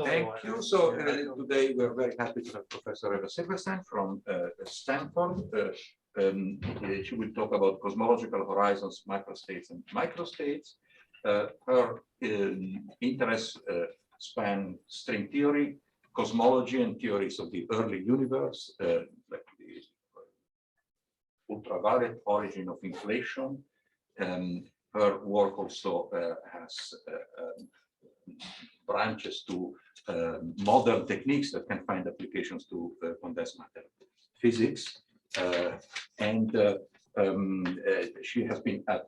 Thank you. So today we're very happy to have Professor Eva Silverstein from Stanford. She will talk about cosmological horizons, microstates and microstates. Her interests span string theory, cosmology, and theories of the early universe, like the ultraviolet origin of inflation. Her work also has branches to modern techniques that can find applications to condensed matter physics. She has been at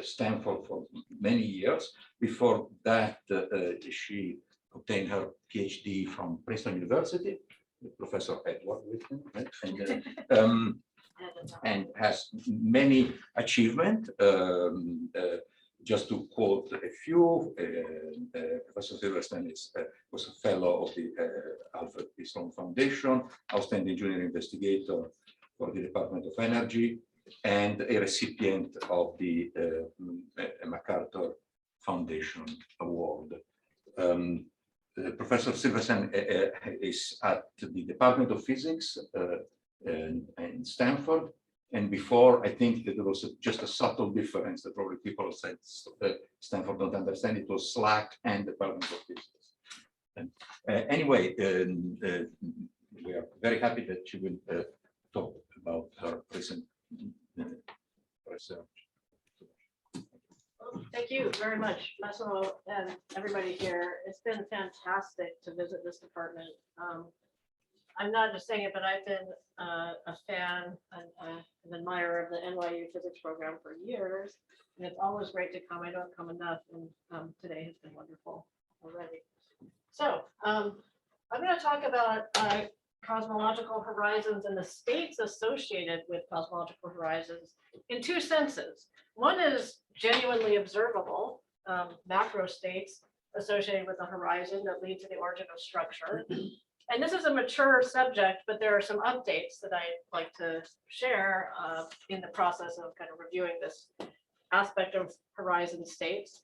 Stanford for many years. Before that, she obtained her PhD from Princeton University, Professor Edward Whitman, right? And has many achievements. Just to quote a few, Professor Silverstein was a fellow of the Alfred P. Sloan Foundation, outstanding junior investigator for the Department of Energy, and a recipient of the MacArthur Foundation Award. Professor Silverstein is at the Department of Physics in Stanford. And before, I think that there was just a subtle difference that probably people said Stanford don't understand. It was SLAC and Department of Physics. And, anyway, we are very happy that she will talk about her recent research. Thank you very much, Massimo, and everybody here. It's been fantastic to visit this department. I'm not just saying it, but I've been a fan and an admirer of the NYU physics program for years. And it's always great to come. I don't come enough, and today has been wonderful already. So I'm going to talk about cosmological horizons and the states associated with cosmological horizons in two senses. One is genuinely observable macrostates associated with the horizon that lead to the origin of structure. And this is a mature subject, but there are some updates that I'd like to share in the process of kind of reviewing this aspect of horizon states.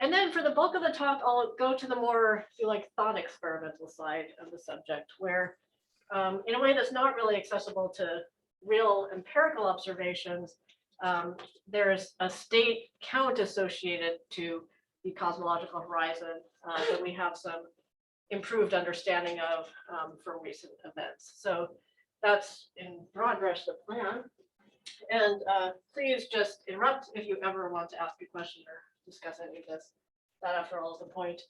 And then for the bulk of the talk, I'll go to the more, if you like, thought experimental side of the subject, where in a way that's not really accessible to real empirical observations, there's a state count associated to the cosmological horizon that we have some improved understanding of from recent events. So that's in broad brush the plan. And please just interrupt if you ever want to ask a question or discuss any of this. That, after all, is the point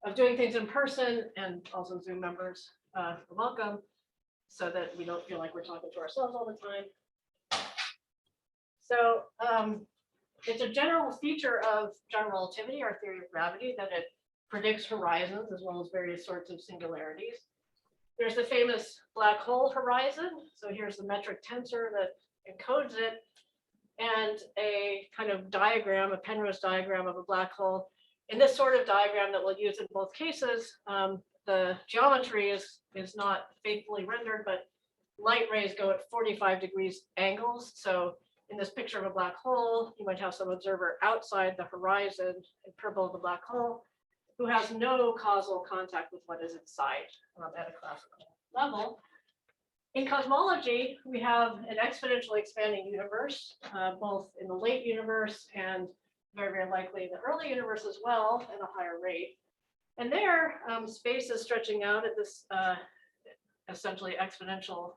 of doing things in person, and also Zoom members are welcome, so that we don't feel like we're talking to ourselves all the time. So it's a general feature of general relativity, our theory of gravity, that it predicts horizons as well as various sorts of singularities. There's the famous black hole horizon. So here's the metric tensor that encodes it, and a kind of diagram, a Penrose diagram of a black hole. In this sort of diagram that we'll use in both cases, the geometry is not faithfully rendered, but light rays go at 45 degrees angles. So in this picture of a black hole, you might have some observer outside the horizon in purple of the black hole, who has no causal contact with what is inside at a classical level. In cosmology, we have an exponentially expanding universe, both in the late universe and very, very likely in the early universe as well, at a higher rate. And there, space is stretching out at this essentially exponential,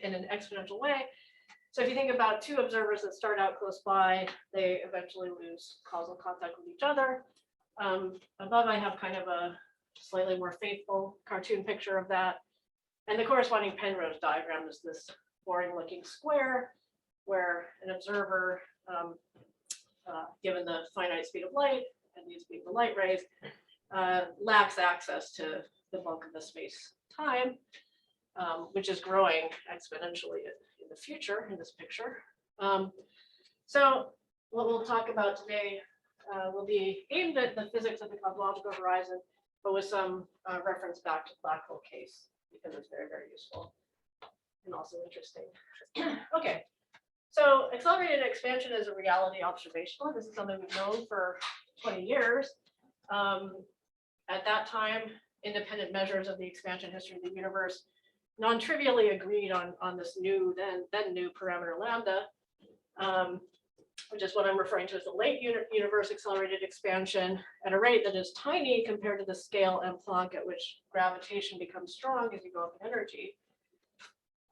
in an exponential way. So if you think about two observers that start out close by, they eventually lose causal contact with each other. Above, I have kind of a slightly more faithful cartoon picture of that. And the corresponding Penrose diagram is this boring looking square where an observer, given the finite speed of light and these being the light rays, lacks access to the bulk of the space time, which is growing exponentially in the future in this picture. So what we'll talk about today will be aimed at the physics of the cosmological horizon, but with some reference back to the black hole case, because it's very, very useful and also interesting. Okay, so accelerated expansion is a reality observational. This is something we've known for 20 years. At that time, independent measures of the expansion history of the universe non-trivially agreed on this new, then new parameter lambda, which is what I'm referring to as the late universe accelerated expansion at a rate that is tiny compared to the scale and Planck at which gravitation becomes strong as you go up in energy.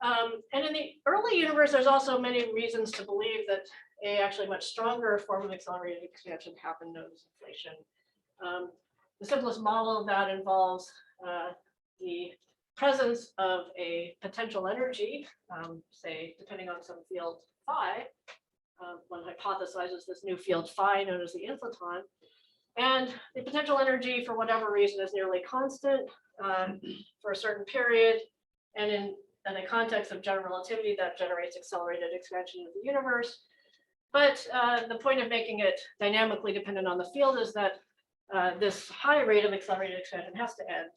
And in the early universe, there's also many reasons to believe that a actually much stronger form of accelerated expansion happened, known as inflation. The simplest model of that involves the presence of a potential energy, say, depending on some field phi. One hypothesizes this new field phi known as the inflaton. And the potential energy, for whatever reason, is nearly constant for a certain period. And in the context of general relativity, that generates accelerated expansion of the universe. But the point of making it dynamically dependent on the field is that this high rate of accelerated expansion has to end.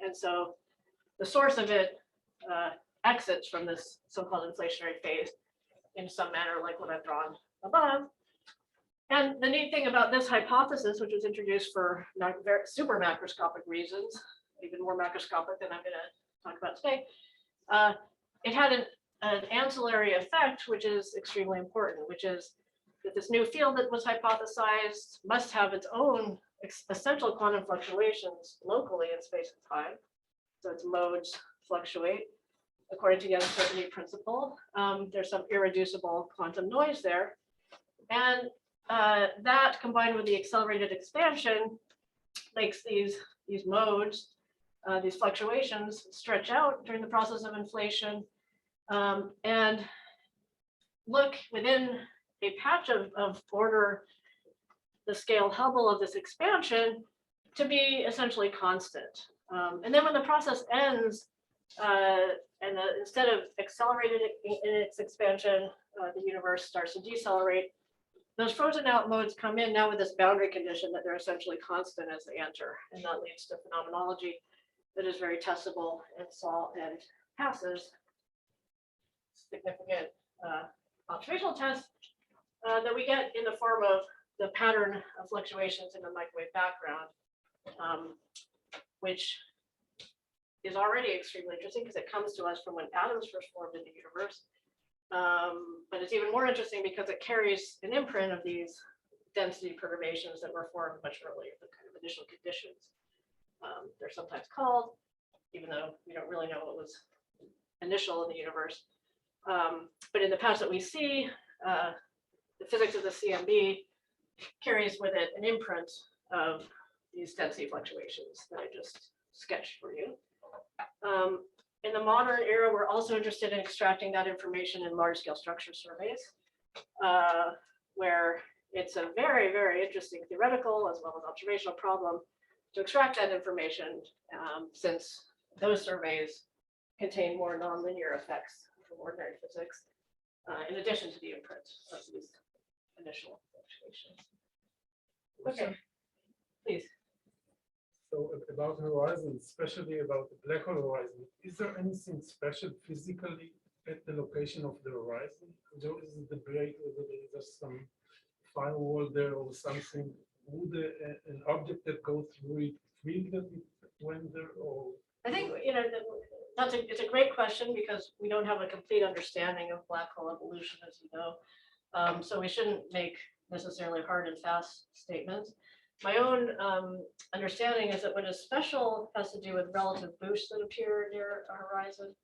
And so the source of it exits from this so-called inflationary phase in some manner, like what I've drawn above. And the neat thing about this hypothesis, which was introduced for super macroscopic reasons, even more macroscopic than I'm going to talk about today, it had an ancillary effect, which is extremely important, which is that this new field that was hypothesized must have its own essential quantum fluctuations locally in space and time. So its modes fluctuate according to the uncertainty principle. There's some irreducible quantum noise there. And that combined with the accelerated expansion makes these modes, these fluctuations stretch out during the process of inflation and look within a patch of order the scale Hubble of this expansion to be essentially constant. And then when the process ends, and instead of accelerated in its expansion, the universe starts to decelerate. Those frozen out modes come in now with this boundary condition that they're essentially constant as they enter, and that leads to phenomenology that is very testable and passes significant observational tests that we get in the form of the pattern of fluctuations in the microwave background, which is already extremely interesting because it comes to us from when atoms first formed in the universe. But it's even more interesting because it carries an imprint of these density perturbations that were formed much earlier, the kind of initial conditions. They're sometimes called, even though we don't really know what was initial in the universe. But in the patch that we see, the physics of the CMB carries with it an imprint of these density fluctuations that I just sketched for you. In the modern era, we're also interested in extracting that information in large-scale structure surveys, where it's a very, very interesting theoretical as well as observational problem to extract that information, since those surveys contain more nonlinear effects from ordinary physics, in addition to the imprint of these initial fluctuations. Okay, please. So about horizon, especially about the black hole horizon, is there anything special physically at the location of the horizon? There is a debate whether there is some firewall there or something. Would an object that goes through it feel that it went there? Or I think it's a great question because we don't have a complete understanding of black hole evolution, as you know. So we shouldn't make necessarily hard and fast statements. My own understanding is that what is special has to do with relative boosts that appear near a horizon.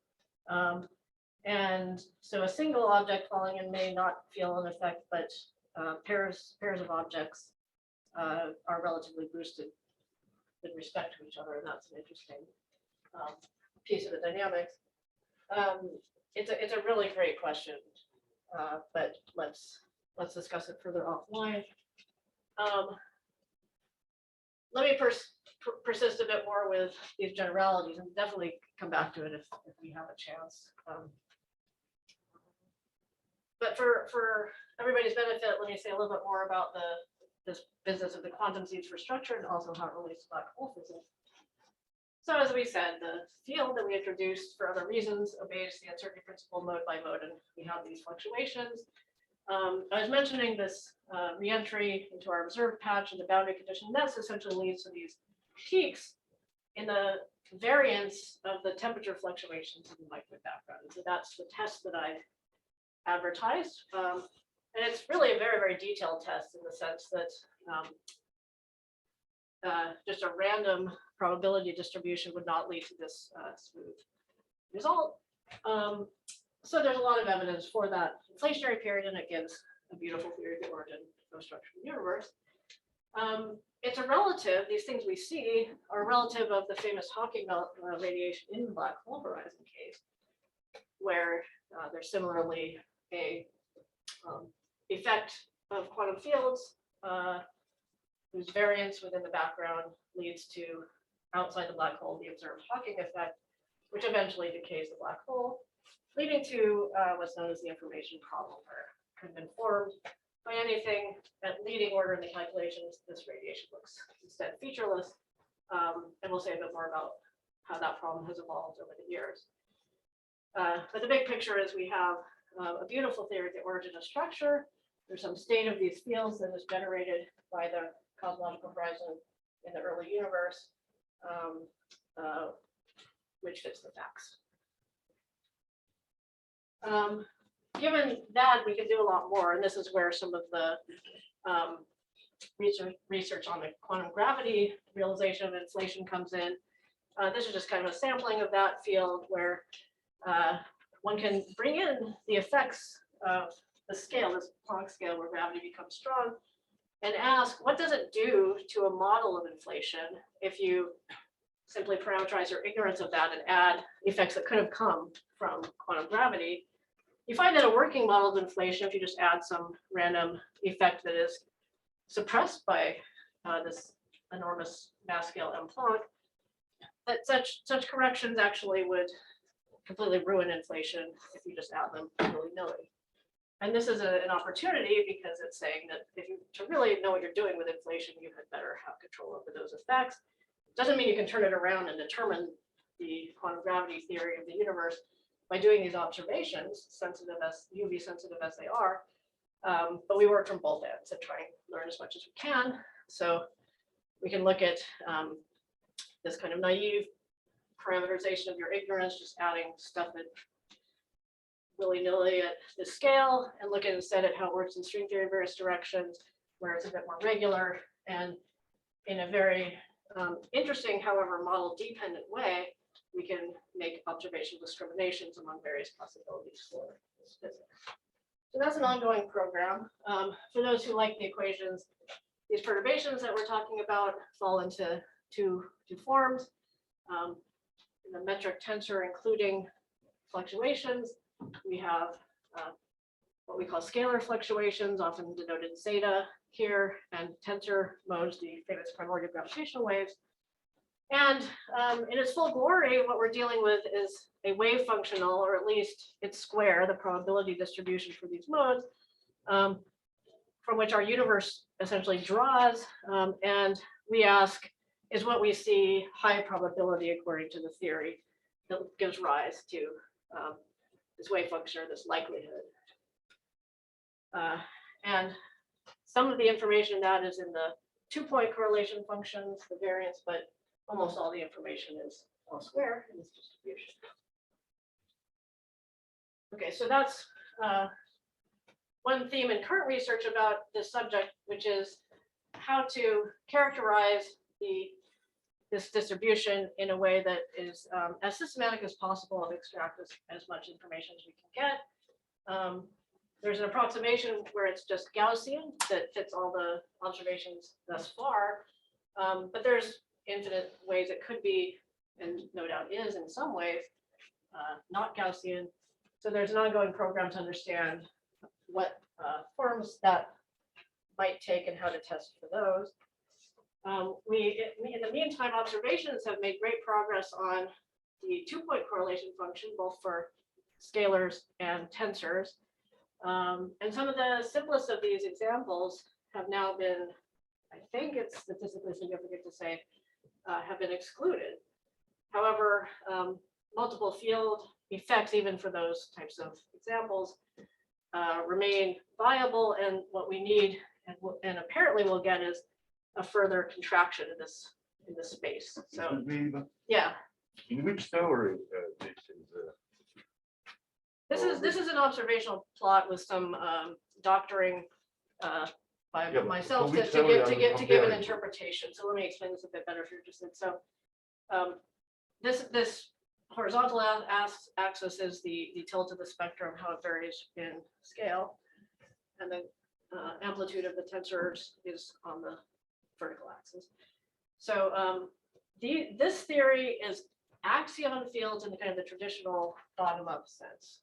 And so a single object falling in may not feel an effect, but pairs of objects are relatively boosted with respect to each other, and that's an interesting piece of the dynamics. It's a really great question, but let's discuss it further offline. Let me persist a bit more with these generalities and definitely come back to it if we have a chance. But for everybody's benefit, let me say a little bit more about this business of the quantum seeds for structure and also how it relates to black hole physics. So as we said, the field that we introduced for other reasons obeys the uncertainty principle mode by mode, and we have these fluctuations. I was mentioning this reentry into our observed patch and the boundary condition. That's essentially leads to these peaks in the variance of the temperature fluctuations in the microwave background. So that's the test that I advertised. And it's really a very, very detailed test in the sense that just a random probability distribution would not lead to this smooth result. So there's a lot of evidence for that inflationary period, and it gives a beautiful theory of the origin of the structure of the universe. It's a relative, these things we see are relative of the famous Hawking radiation in the black hole horizon case, where there's similarly a effect of quantum fields whose variance within the background leads to outside the black hole, the observed Hawking effect, which eventually decays the black hole, leading to what's known as the information problem, where it could have been formed by anything at leading order in the calculations. This radiation looks instead featureless, and we'll say a bit more about how that problem has evolved over the years. But the big picture is we have a beautiful theory of the origin of structure. There's some state of these fields that is generated by the cosmological horizon in the early universe, which fits the facts. Given that, we can do a lot more, and this is where some of the research on the quantum gravity realization of inflation comes in. This is just kind of a sampling of that field where one can bring in the effects of the scale, this Planck scale where gravity becomes strong, and ask, what does it do to a model of inflation if you simply parameterize your ignorance of that and add effects that could have come from quantum gravity? You find that a working model of inflation, if you just add some random effect that is suppressed by this enormous mass scale M Planck, that such corrections actually would completely ruin inflation if you just add them willy-nilly. And this is an opportunity because it's saying that if you to really know what you're doing with inflation, you had better have control over those effects. Doesn't mean you can turn it around and determine the quantum gravity theory of the universe by doing these observations, sensitive as UV sensitive as they are. But we work from both ends and try and learn as much as we can. So we can look at this kind of naive parameterization of your ignorance, just adding stuff that willy-nilly at this scale, and look at instead at how it works in string theory in various directions, where it's a bit more regular and in a very interesting, however, model-dependent way, we can make observational discriminations among various possibilities for this physics. So that's an ongoing program. For those who like the equations, these perturbations that we're talking about fall into two forms. The metric tensor, including fluctuations, we have what we call scalar fluctuations, often denoted zeta here, and tensor modes, the famous primordial gravitational waves. And in its full glory, what we're dealing with is a wave functional, or at least its square, the probability distribution for these modes, from which our universe essentially draws. And we ask, is what we see high probability according to the theory that gives rise to this wave function, or this likelihood? And some of the information in that is in the 2-point correlation functions, the variance, but almost all the information is elsewhere in this distribution. Okay, so that's one theme in current research about this subject, which is how to characterize this distribution in a way that is as systematic as possible and extract as much information as we can get. There's an approximation where it's just Gaussian that fits all the observations thus far, but there's infinite ways it could be, and no doubt is in some ways, not Gaussian. So there's an ongoing program to understand what forms that might take and how to test for those. In the meantime, observations have made great progress on the 2-point correlation function, both for scalars and tensors. And some of the simplest of these examples have now been, I think it's statistically significant to say, have been excluded. However, multiple field effects, even for those types of examples, remain viable, and what we need and apparently we'll get is a further contraction in this space. So yeah, In which story this is? this is an observational plot with some doctoring by Yeah, but myself for to which story are you give an comparing? interpretation. So let me explain this a bit better if you're interested. So this horizontal axis is the tilt of the spectrum, how it varies in scale, and the amplitude of the tensors is on the vertical axis. So this theory is axion fields in the kind of the traditional bottom-up sense.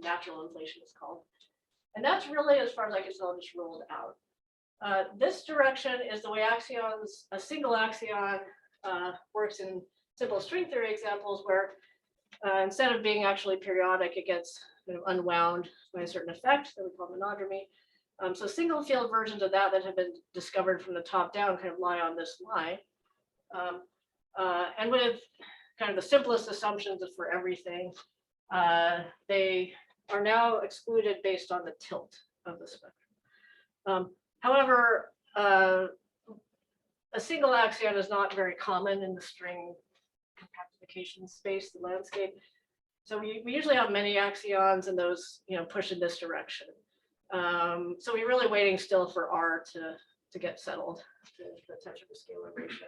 Natural inflation is called. And that's really, as far as I can tell, just ruled out. This direction is the way axions, a single axion works in simple string theory examples where instead of being actually periodic, it gets kind of unwound by a certain effect that we call monodromy. So single field versions of that have been discovered from the top down kind of lie on this line. And with kind of the simplest assumptions for everything, they are now excluded based on the tilt of the spectrum. However, a single axion is not very common in the string compactification space, the landscape. So we usually have many axions and those push in this direction. So we're really waiting still for R to get settled, the tensor to scalar ratio.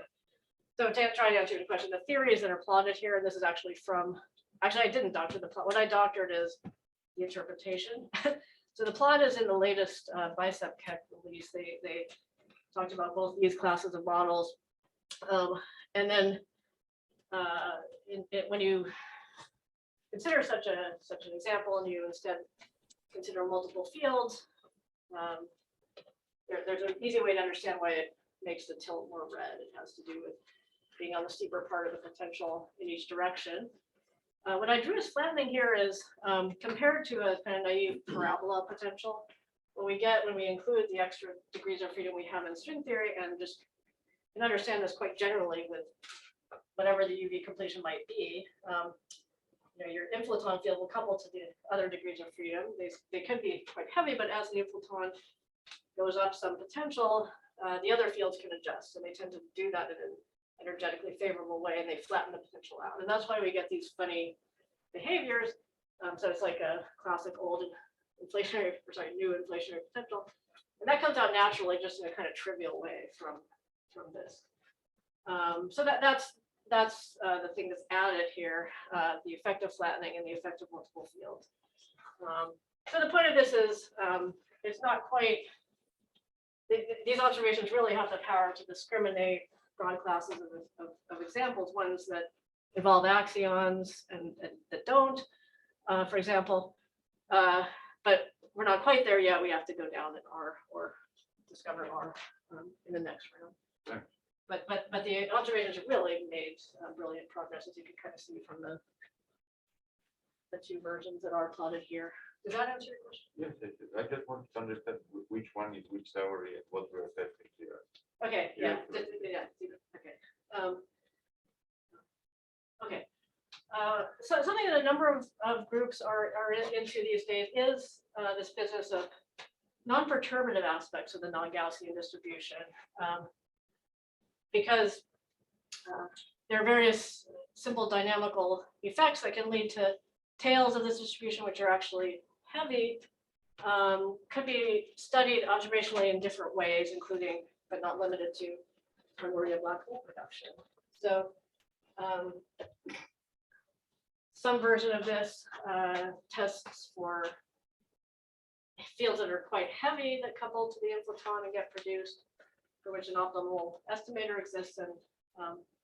So to try to answer your question, the theories that are plotted here, and this is actually actually I didn't doctor the plot. What I doctored is the interpretation. So the plot is in the latest bicep Keck release. They talked about both these classes of models. And then when you consider such an example and you instead consider multiple fields, there's an easy way to understand why it makes the tilt more red. It has to do with being on the steeper part of the potential in each direction. What I drew as flattening here is compared to a kind of naive parabola potential, what we get when we include the extra degrees of freedom we have in string theory, and just can understand this quite generally with whatever the UV completion might be. Your inflaton field will couple to the other degrees of freedom. They could be quite heavy, but as the inflaton goes up some potential, the other fields can adjust. So they tend to do that in an energetically favorable way, and they flatten the potential out. And that's why we get these funny behaviors. So it's like a classic new inflationary potential. And that comes out naturally just in a kind of trivial way from this. So that's the thing that's added here, the effect of flattening and the effect of multiple fields. So the point of this is it's not quite, these observations really have the power to discriminate broad classes of examples, ones that involve axions and that don't, for example. But we're not quite there yet. We have to go down in R or discover R in the next round. Sure. But the observations have really made brilliant progress, as you can kind of see from the two versions that are plotted here. Does that answer your question? Yes, it is. I just want to understand which one is which theory and what we're testing here. Okay, yeah, Yeah. okay. Okay. So something that a number of groups are into these days is this business of non-perturbative aspects of the non-Gaussian distribution. Because there are various simple dynamical effects that can lead to tails of this distribution, which are actually heavy, could be studied observationally in different ways, including, but not limited to, primordial black hole production. So some version of this tests for fields that are quite heavy that couple to the inflaton and get produced, for which an optimal estimator exists and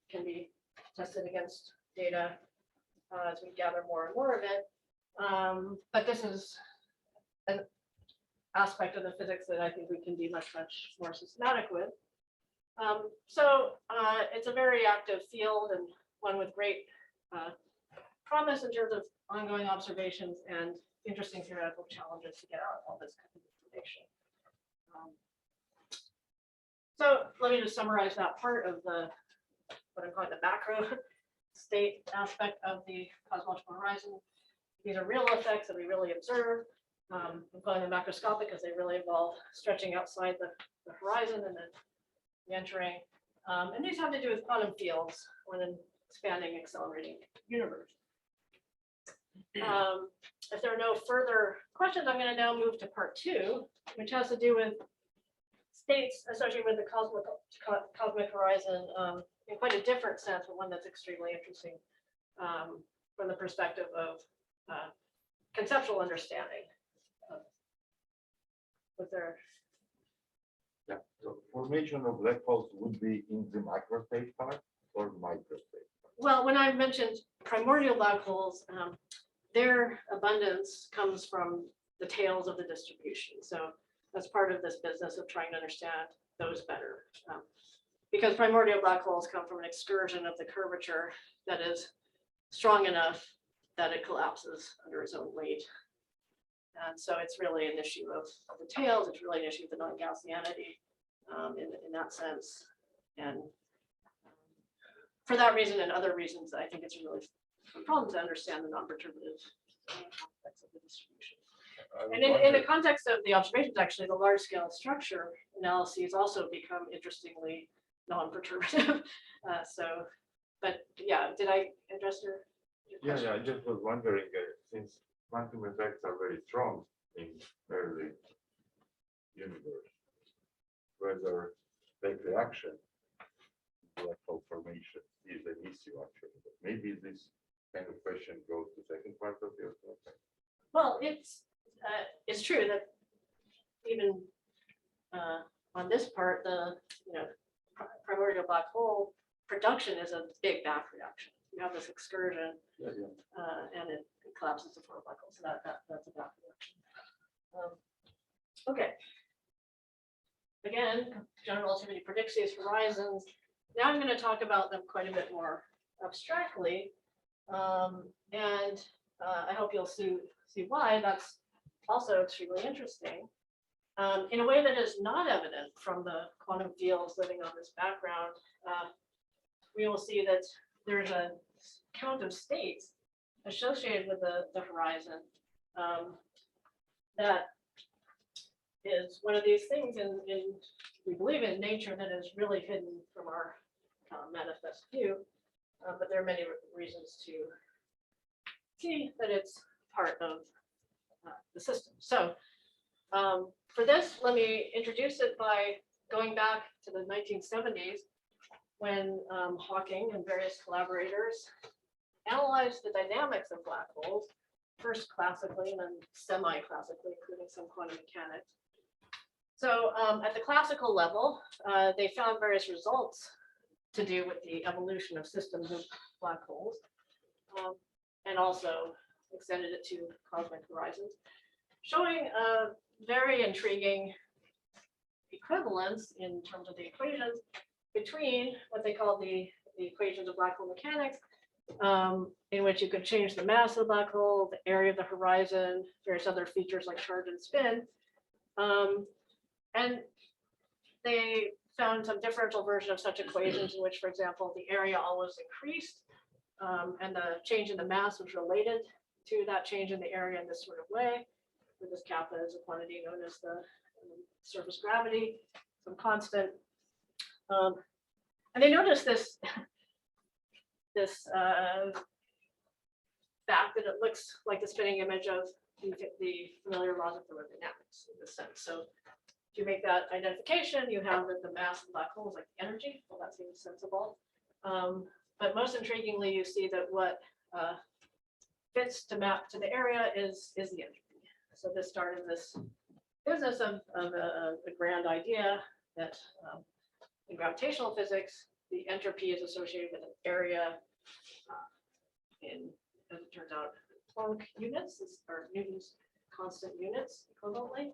can be tested against data as we gather more and more of it. But this is an aspect of the physics that I think we can be much more systematic with. So it's a very active field and one with great promise in terms of ongoing observations and interesting theoretical challenges to get out all this kind of information. So let me just summarize that part of what I'm calling the macro state aspect of the cosmological horizon. These are real effects that we really observe. I'm calling them macroscopic because they really involve stretching outside the horizon and then entering. And these have to do with quantum fields or an expanding, accelerating universe. If there are no further questions, I'm going to now move to part 2, which has to do with states associated with the cosmic horizon in quite a different sense, but one that's extremely interesting from the perspective of conceptual understanding. Was there? Yeah, so formation of black holes would be in the microstate part or microstate? Well, when I mentioned primordial black holes, their abundance comes from the tails of the distribution. So that's part of this business of trying to understand those better. Because primordial black holes come from an excursion of the curvature that is strong enough that it collapses under its own weight. And so it's really an issue of the tails. It's really an issue of the non-Gaussianity in that sense. And for that reason and other reasons, I think it's a really fun problem to understand the non-perturbative aspects of the distribution. And in the context of the observations, actually, the large-scale structure analyses also become interestingly non-perturbative. But yeah, did I address your question? Yeah, I just was wondering, since quantum effects are very strong in early universe, whether like reaction, black hole formation is an issue actually. But maybe this kind of question goes to second part of your question. Well, it's true that even on this part, the primordial black hole production is a big back reaction. You have this excursion, and it collapses to form black holes. So that's a back reaction. Okay. Again, general relativity predicts these horizons. Now I'm going to talk about them quite a bit more abstractly, and I hope you'll see why that's also extremely interesting. In a way that is not evident from the quantum fields living on this background, we will see that there's a count of states associated with the horizon that is one of these things in we believe in nature that is really hidden from our manifest view, but there are many reasons to see that it's part of the system. So for this, let me introduce it by going back to the 1970s when Hawking and various collaborators analyzed the dynamics of black holes, first classically and then semi-classically, including some quantum mechanics. So at the classical level, they found various results to do with the evolution of systems of black holes, and also extended it to cosmic horizons, showing a very intriguing equivalence in terms of the equations between what they call the equations of black hole mechanics, in which you could change the mass of the black hole, the area of the horizon, various other features like charge and spin. And they found some differential version of such equations in which, for example, the area always increased and the change in the mass was related to that change in the area in this sort of way, where this kappa is a quantity known as the surface gravity, some constant. And they noticed this fact that it looks like the spinning image of the familiar laws of thermodynamics in this sense. So if you make that identification, you have that the mass of the black hole is like the energy. Well, that seems sensible. But most intriguingly, you see that what fits to map to the area is the entropy. So this started this business of a grand idea that in gravitational physics, the entropy is associated with an area in, as it turns out, Planck units, or Newton's constant units equivalently,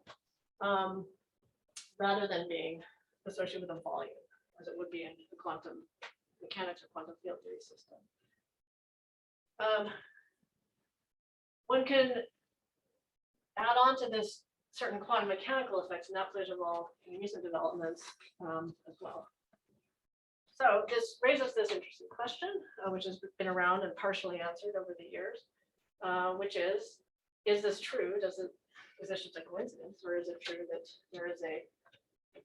rather than being associated with a volume, as it would be in the quantum mechanics or quantum field theory system. One can add on to this certain quantum mechanical effects, and that plays a role in recent developments as well. So this raises this interesting question, which has been around and partially answered over the years, which is this true? Does is this just a coincidence, or is it true that there is a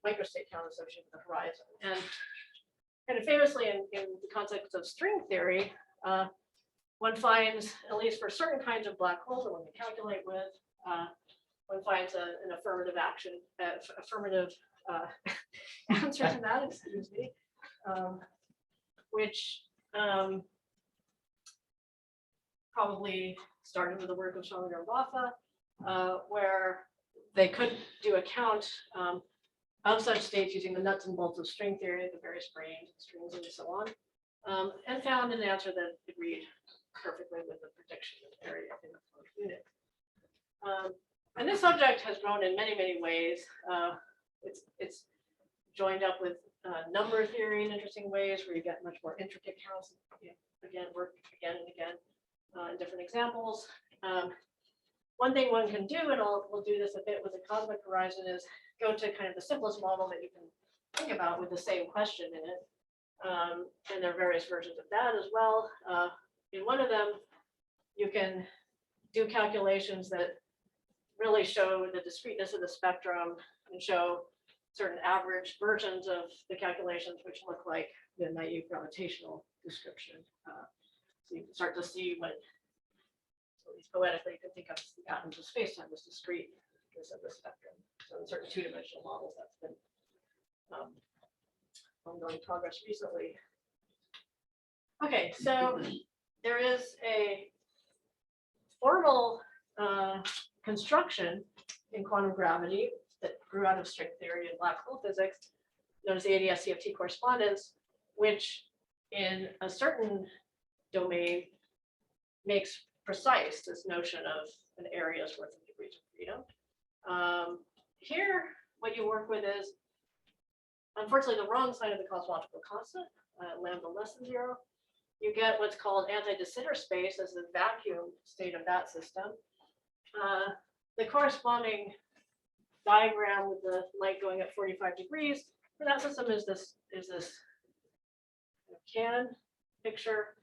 microstate count associated with the horizon? And kind of famously in the context of string theory, one finds, at least for certain kinds of black holes that one can calculate with, one finds an affirmative action, affirmative answer to that, excuse me, which probably started with the work of Schrödinger and Boffa, where they could do a count of such states using the nuts and bolts of string theory, the various branes and strings and so on, and found an answer that agreed perfectly with the prediction of area in the closed unit. And this subject has grown in many, many ways. It's joined up with number theory in interesting ways, where you get much more intricate counts, again, work again and again in different examples. One thing one can do, and we'll do this a bit with the cosmic horizon, is go to kind of the simplest model that you can think about with the same question in it. And there are various versions of that as well. In one of them, you can do calculations that really show the discreteness of the spectrum and show certain average versions of the calculations, which look like the naive gravitational description. So you can start to see what, at least poetically, you can think of the atoms of spacetime as discrete because of the spectrum. So in certain two-dimensional models, that's been ongoing progress recently. Okay, so there is a formal construction in quantum gravity that grew out of string theory and black hole physics, known as the ADS-CFT correspondence, which in a certain domain makes precise this notion of an area's worth of degrees of freedom. Here, what you work with is, unfortunately, the wrong side of the cosmological constant, lambda less than 0. You get what's called anti-de Sitter space as the vacuum state of that system. The corresponding diagram with the light going at 45 degrees for that system is this can picture,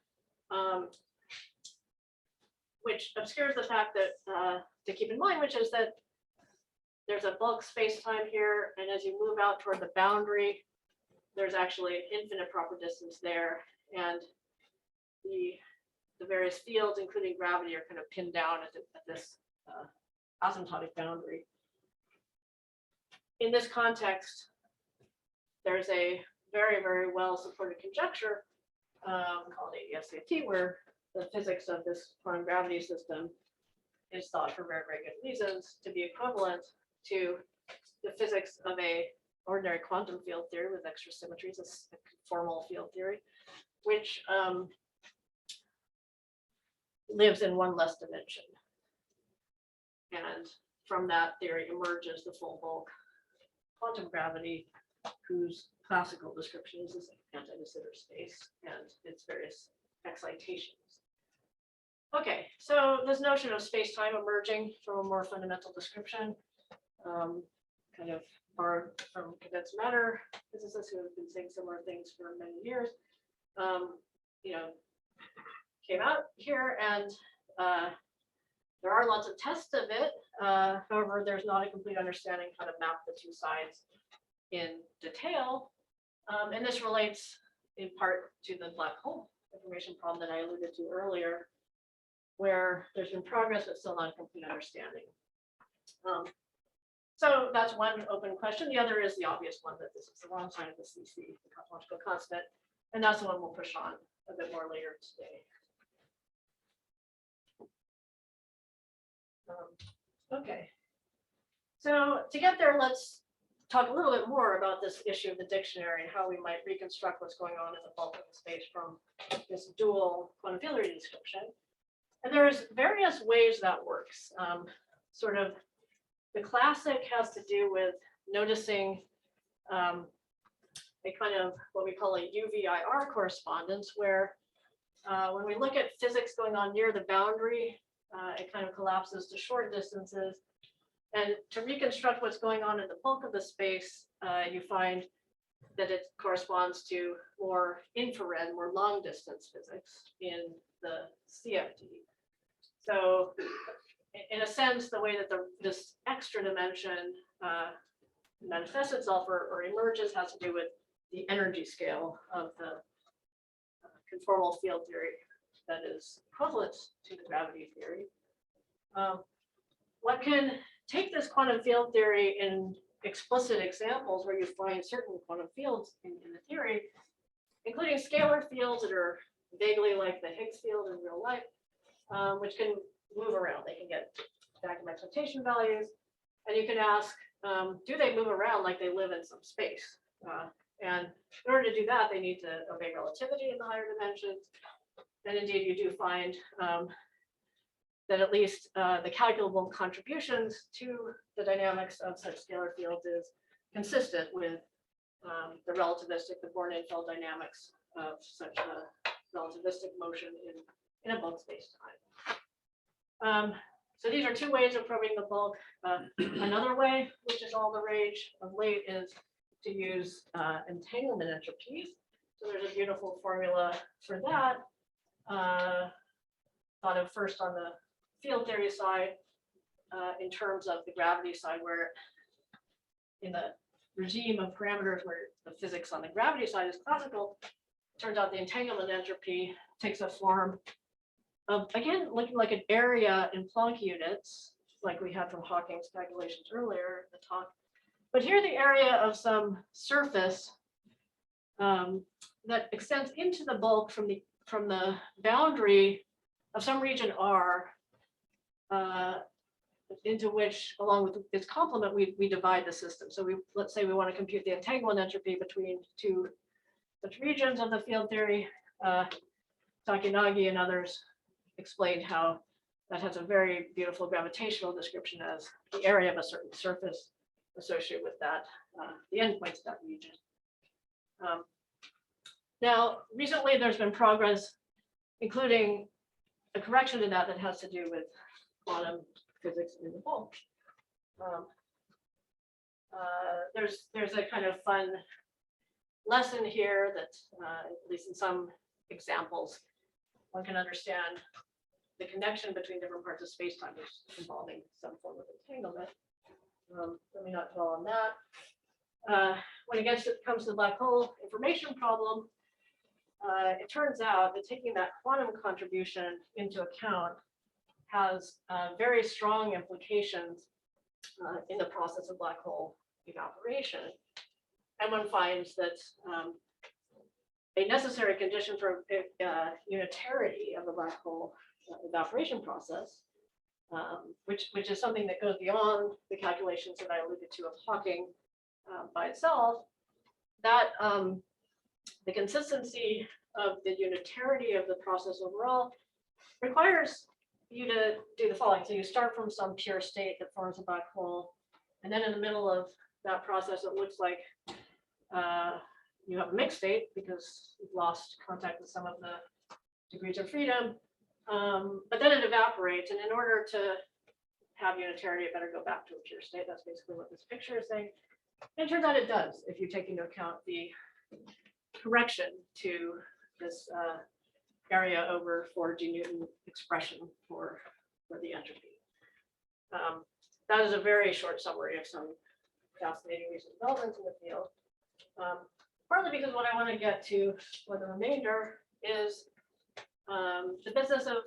which obscures the fact that to keep in mind, which is that there's a bulk space-time here, and as you move out toward the boundary, there's actually an infinite proper distance there, and the various fields, including gravity, are kind of pinned down at this asymptotic boundary. In this context, there's a very, very well supported conjecture called ADS-CFT, where the physics of this quantum gravity system is thought for very, very good reasons to be equivalent to the physics of a ordinary quantum field theory with extra symmetries, a formal field theory, which lives in one less dimension. And from that theory emerges the full bulk quantum gravity, whose classical description is this anti-de Sitter space and its various excitations. Okay, so this notion of space-time emerging from a more fundamental description, kind of borrowed from condensed matter physicists who have been saying similar things for many years, came out here, and there are lots of tests of it. However, there's not a complete understanding how to map the two sides in detail. And this relates in part to the black hole information problem that I alluded to earlier, where there's been progress but still not a complete understanding. So that's one open question. The other is the obvious one, that this is the wrong side of the CC, the cosmological constant, and that's the one we'll push on a bit more later today. Okay, so to get there, let's talk a little bit more about this issue of the dictionary and how we might reconstruct what's going on in the bulk of the space from this dual quantum field theory description. And there's various ways that works. Sort of the classic has to do with noticing a kind of what we call a UVIR correspondence, where when we look at physics going on near the boundary, it kind of collapses to short distances. And to reconstruct what's going on in the bulk of the space, you find that it corresponds to more infrared, more long distance physics in the CFD. So in a sense, the way that this extra dimension manifests itself or emerges has to do with the energy scale of the conformal field theory that is equivalent to the gravity theory. One can take this quantum field theory in explicit examples where you find certain quantum fields in the theory, including scalar fields that are vaguely like the Higgs field in real life, which can move around. They can get vacuum excitation values, and you can ask, do they move around like they live in some space? And in order to do that, they need to obey relativity in the higher dimensions. And indeed, you do find that at least the calculable contributions to the dynamics of such scalar fields is consistent with the relativistic, the Born-Infeld dynamics of such a relativistic motion in a bulk space-time. So these are two ways of probing the bulk. Another way, which is all the rage of late, is to use entanglement entropies. So there's a beautiful formula for that. Thought of first on the field theory side, in terms of the gravity side, where in the regime of parameters where the physics on the gravity side is classical, turns out the entanglement entropy takes a form of, again, looking like an area in Planck units, like we had from Hawking's calculations earlier in the talk. But here the area of some surface that extends into the bulk from the boundary of some region R, into which, along with its complement, we divide the system. So let's say we want to compute the entanglement entropy between two such regions of the field theory. Takenagi and others explained how that has a very beautiful gravitational description as the area of a certain surface associated with that, the endpoints of that region. Now, recently there's been progress, including a correction to that has to do with quantum physics in the bulk. There's a kind of fun lesson here that, at least in some examples, one can understand the connection between different parts of space-time involving some form of entanglement. Let me not dwell on that. When it comes to the black hole information problem, it turns out that taking that quantum contribution into account has very strong implications in the process of black hole evaporation. And one finds that a necessary condition for unitarity of the black hole evaporation process, which is something that goes beyond the calculations that I alluded to of Hawking by itself, that the consistency of the unitarity of the process overall requires you to do the following. So you start from some pure state that forms a black hole, and then in the middle of that process, it looks like you have a mixed state because you've lost contact with some of the degrees of freedom, but then it evaporates. And in order to have unitarity, it better go back to a pure state. That's basically what this picture is saying. And it turns out it does, if you take into account the correction to this area over 4G Newton expression for the entropy. That is a very short summary of some fascinating recent developments in the field. Partly because what I want to get to for the remainder is the business of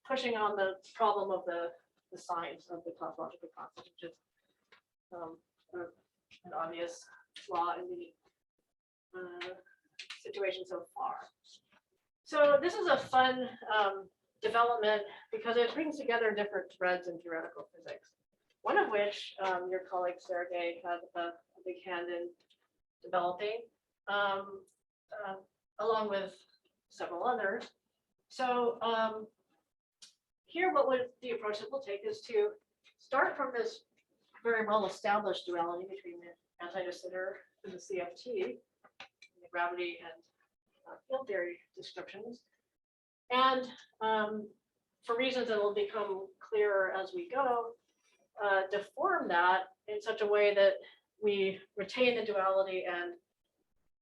pushing on the problem of the signs of the cosmological constant, which is an obvious flaw in the situation so far. So this is a fun development because it brings together different threads in theoretical physics. One of which your colleague Sergey had a big hand in developing, along with several others. So here, the approach that we'll take is to start from this very well-established duality between the anti-de Sitter and the CFT, the gravity and field theory descriptions. And for reasons that will become clearer as we go, deform that in such a way that we retain the duality and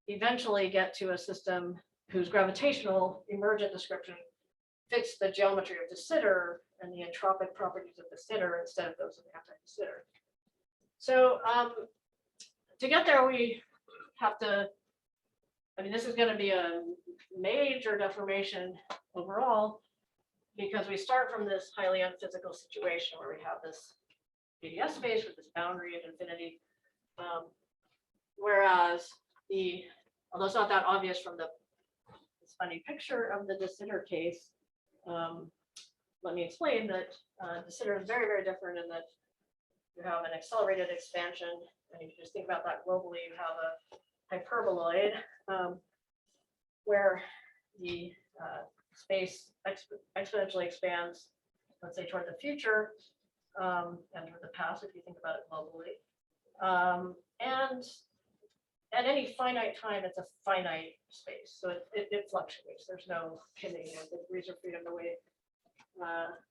eventually get to a system whose gravitational emergent description fits the geometry of de Sitter and the entropic properties of de Sitter instead of those of anti-de Sitter. So to get there, we have to, I mean, this is going to be a major deformation overall, because we start from this highly unphysical situation where we have this ADS space with this boundary of infinity. Whereas although it's not that obvious from this funny picture of the de Sitter case, let me explain that de Sitter is very, very different in that you have an accelerated expansion, and you just think about that globally. You have a hyperboloid where the space exponentially expands, let's say, toward the future and toward the past, if you think about it globally. And at any finite time, it's a finite space, so it fluctuates. There's no pinning of the degrees of freedom the way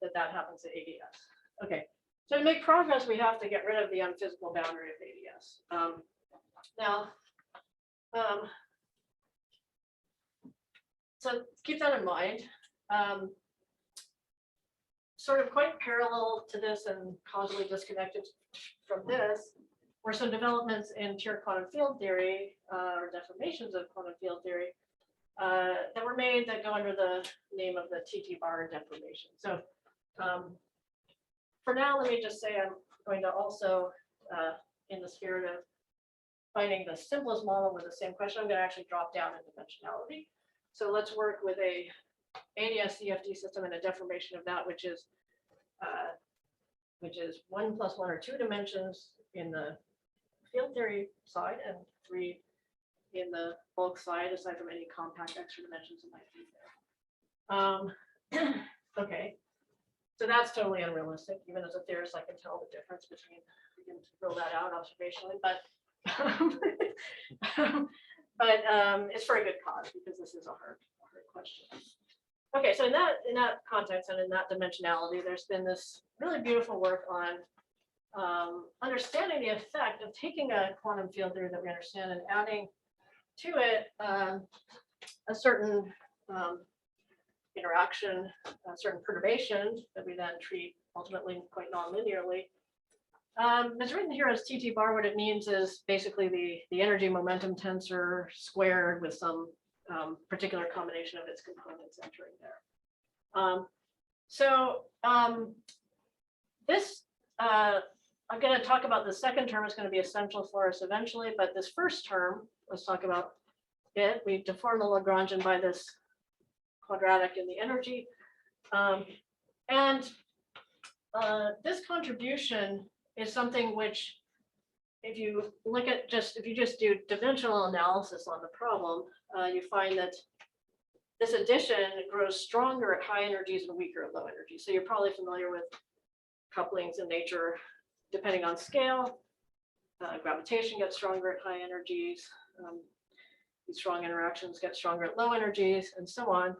that happens at ADS. Okay, so to make progress, we have to get rid of the unphysical boundary of ADS. So keep that in mind. Sort of quite parallel to this and causally disconnected from this were some developments in pure quantum field theory or deformations of quantum field theory that were made that go under the name of the TT bar deformation. So for now, let me just say I'm going to also, in the spirit of finding the simplest model with the same question, I'm going to actually drop down in dimensionality. So let's work with a ADS CFD system and a deformation of that, which is 1 plus 1 or 2 dimensions in the field theory side and 3 in the bulk side, aside from any compact extra dimensions that might be there. Okay, so that's totally unrealistic. Even as a theorist, I can tell the difference between, we can throw that out observationally, but it's for a good cause, because this is a hard question. Okay, so in that context and in that dimensionality, there's been this really beautiful work on understanding the effect of taking a quantum field theory that we understand and adding to it a certain interaction, a certain perturbation that we then treat ultimately quite non-linearly. It's written here as TT bar. What it means is basically the energy momentum tensor squared with some particular combination of its components entering there. This, I'm going to talk about the second term. Is going to be essential for us eventually, but this first term, let's talk about it. We deform the Lagrangian by this quadratic in the energy. This contribution is something which, if you look at if you just do dimensional analysis on the problem, you find that this addition grows stronger at high energies and weaker at low energies. So you're probably familiar with couplings in nature, depending on scale. Gravitation gets stronger at high energies. These strong interactions get stronger at low energies, and so on.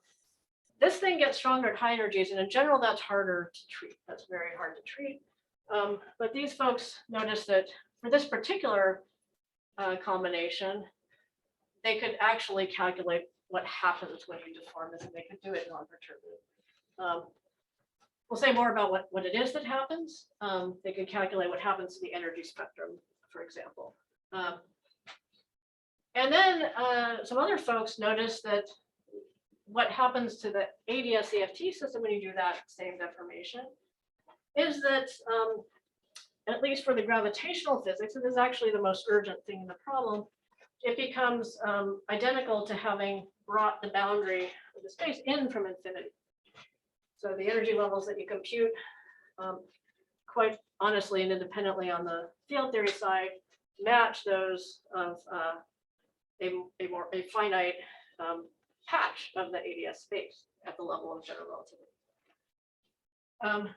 This thing gets stronger at high energies, and in general, that's harder to treat. That's very hard to treat. But these folks noticed that for this particular combination, they could actually calculate what happens when you deform this, and they could do it non-perturbative. We'll say more about what it is that happens. They could calculate what happens to the energy spectrum, for example. And then some other folks noticed that what happens to the ADS CFT system when you do that same deformation is that, at least for the gravitational physics, and this is actually the most urgent thing in the problem, it becomes identical to having brought the boundary of the space in from infinity. So the energy levels that you compute, quite honestly and independently on the field theory side, match those of a finite patch of the ADS space at the level of general relativity.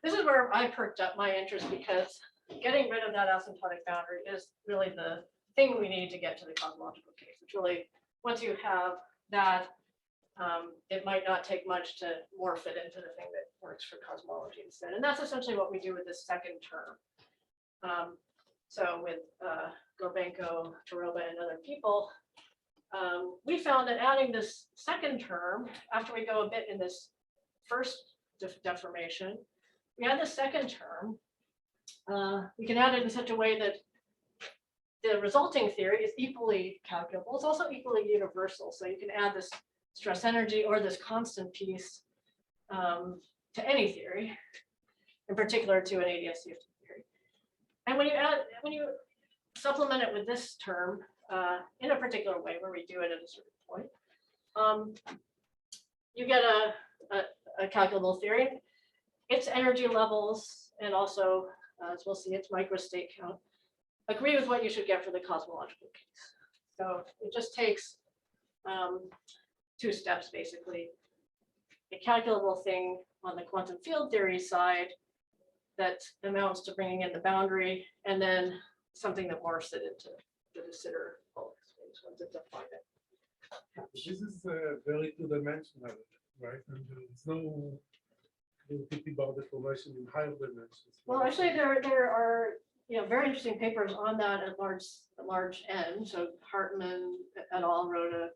This is where I perked up my interest, because getting rid of that asymptotic boundary is really the thing we need to get to the cosmological case. It's really, once you have that, it might not take much to morph it into the thing that works for cosmology instead. And that's essentially what we do with this second term. So with Gorbenko, Taroba, and other people, we found that adding this second term, after we go a bit in this first deformation. We add the second term. We can add it in such a way that the resulting theory is equally calculable. It's also equally universal. So you can add this stress energy or this constant piece to any theory, in particular to an ADS-CFT theory. And when you supplement it with this term in a particular way, where we do it at a certain point, you get a calculable theory. Its energy levels and also, as we'll see, its microstate count agree with what you should get for the cosmological case. So it just takes 2 steps, basically. A calculable thing on the quantum field theory side that amounts to bringing in the boundary, and then something that morphs it into the de Sitter bulk space once it's defined it. This is very two-dimensional, right? And there's no thinking about deformation in higher dimensions. Well, actually, there are very interesting papers on that at large N. So Hartman et al. Wrote a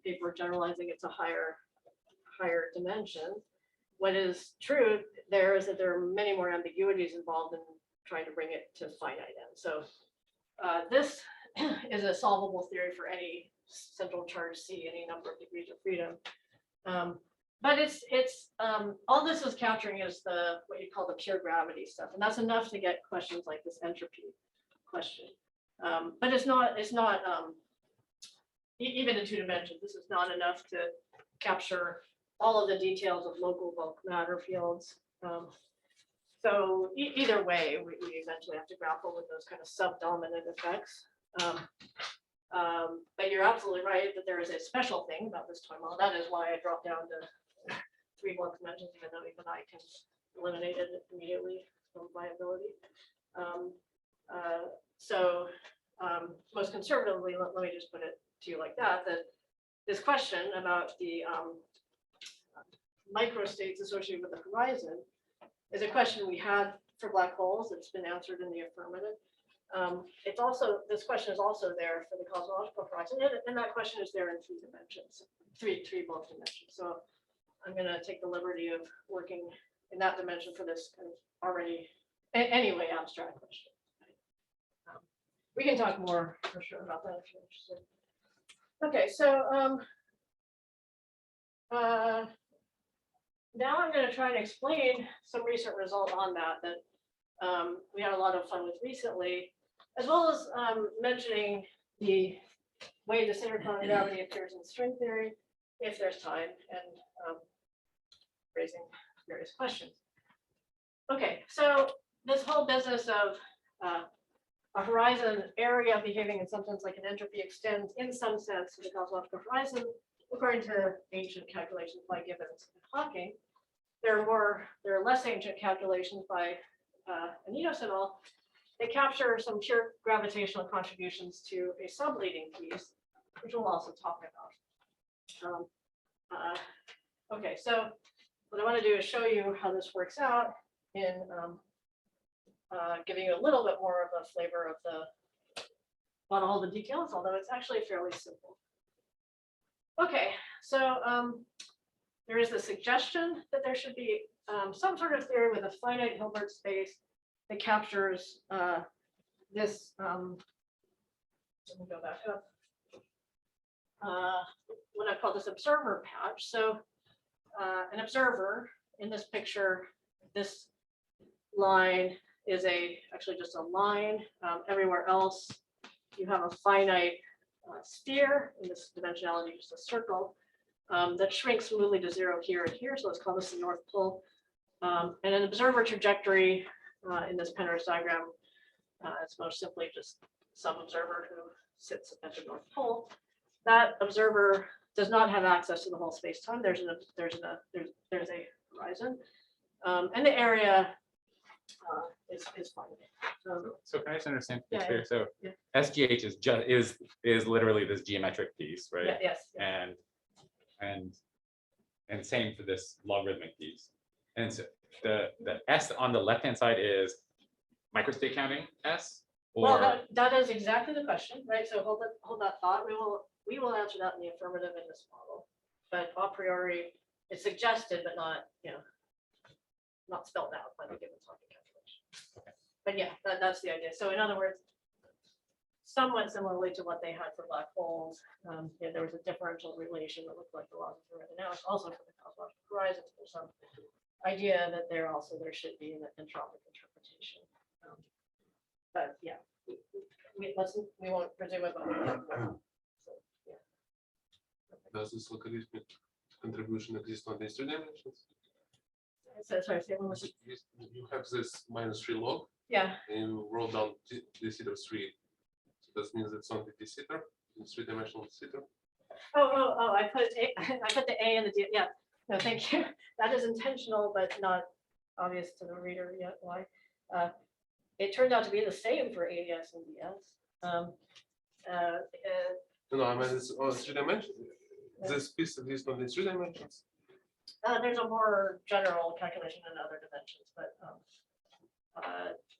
paper generalizing it to higher dimension. What is true there is that there are many more ambiguities involved in trying to bring it to finite N. So this is a solvable theory for any central charge C, any number of degrees of freedom. But it's all this is capturing is what you call the pure gravity stuff, and that's enough to get questions like this entropy question. But it's not even in 2 dimensions. This is not enough to capture all of the details of local bulk matter fields. So either way, we eventually have to grapple with those kind of subdominant effects. But you're absolutely right that there is a special thing about this toy model. That is why I dropped down to 3 bulk dimensions, even though even I can eliminate it immediately from viability. Most conservatively, let me just put it to you like that this question about the microstates associated with the horizon is a question we had for black holes. It's been answered in the affirmative. This question is also there for the cosmological horizon, and that question is there in 3 dimensions, three bulk dimensions. So I'm going to take the liberty of working in that dimension for this kind of already anyway abstract question. We can talk more for sure about that if you're interested. Okay, so now I'm going to try and explain some recent result on that we had a lot of fun with recently, as well as mentioning the way the center quantum gravity appears in string theory, if there's time, and raising various questions. Okay, so this whole business of a horizon area behaving in some sense like an entropy extends in some sense to the cosmological horizon, according to ancient calculations by Gibbons and Hawking. There are less ancient calculations by Anitos et al. They capture some pure gravitational contributions to a subleading piece, which we'll also talk about. Okay, so what I want to do is show you how this works out in giving you a little bit more of a flavor of not all the details, although it's actually fairly simple. Okay, so there is the suggestion that there should be some sort of theory with a finite Hilbert space that captures this. Let me go back up. What I call this observer patch. So an observer in this picture, this line is actually just a line. Everywhere else, you have a finite sphere, in this dimensionality, just a circle, that shrinks smoothly to 0 here and here. So let's call this the North Pole. And an observer trajectory in this Penrose diagram, it's most simply just some observer who sits at the North Pole. That observer does not have access to the whole space-time. There's a horizon, and the area is fine. So can I just understand? Yeah, Clear? So yeah. SGH is literally this geometric piece, right? Yeah, yes. Yeah. And same for this logarithmic piece. And so the S on the left-hand side is microstate counting S, or Well, that is exactly the question, right? So hold that thought. We will answer that in the affirmative in this model. But a priori, it's suggested, but not, not spelled out by the Gibbons Hawking calculation. But yeah, that's the idea. So in other words, somewhat similarly to what they had for black holes, there was a differential relation that looked like the laws of thermodynamics, also for the cosmological horizons. There's some idea that there should be an entropic interpretation. But yeah, we won't presume about it. So, yeah. Does this logarithmic contribution exist on these two dimensions? So sorry, say one more time. You have this -3 log, Yeah. and you roll down d theta 3. So that means it's on the d theta, in 3-dimensional theta. Oh, I put the A and the D. Yeah, no, thank you. That is intentional, but not obvious to the reader yet why. It turned out to be the same for ADS and DS. No, I mean it's on 3 dimensions. This piece exists on the 3 dimensions. There's a more general calculation in other dimensions, but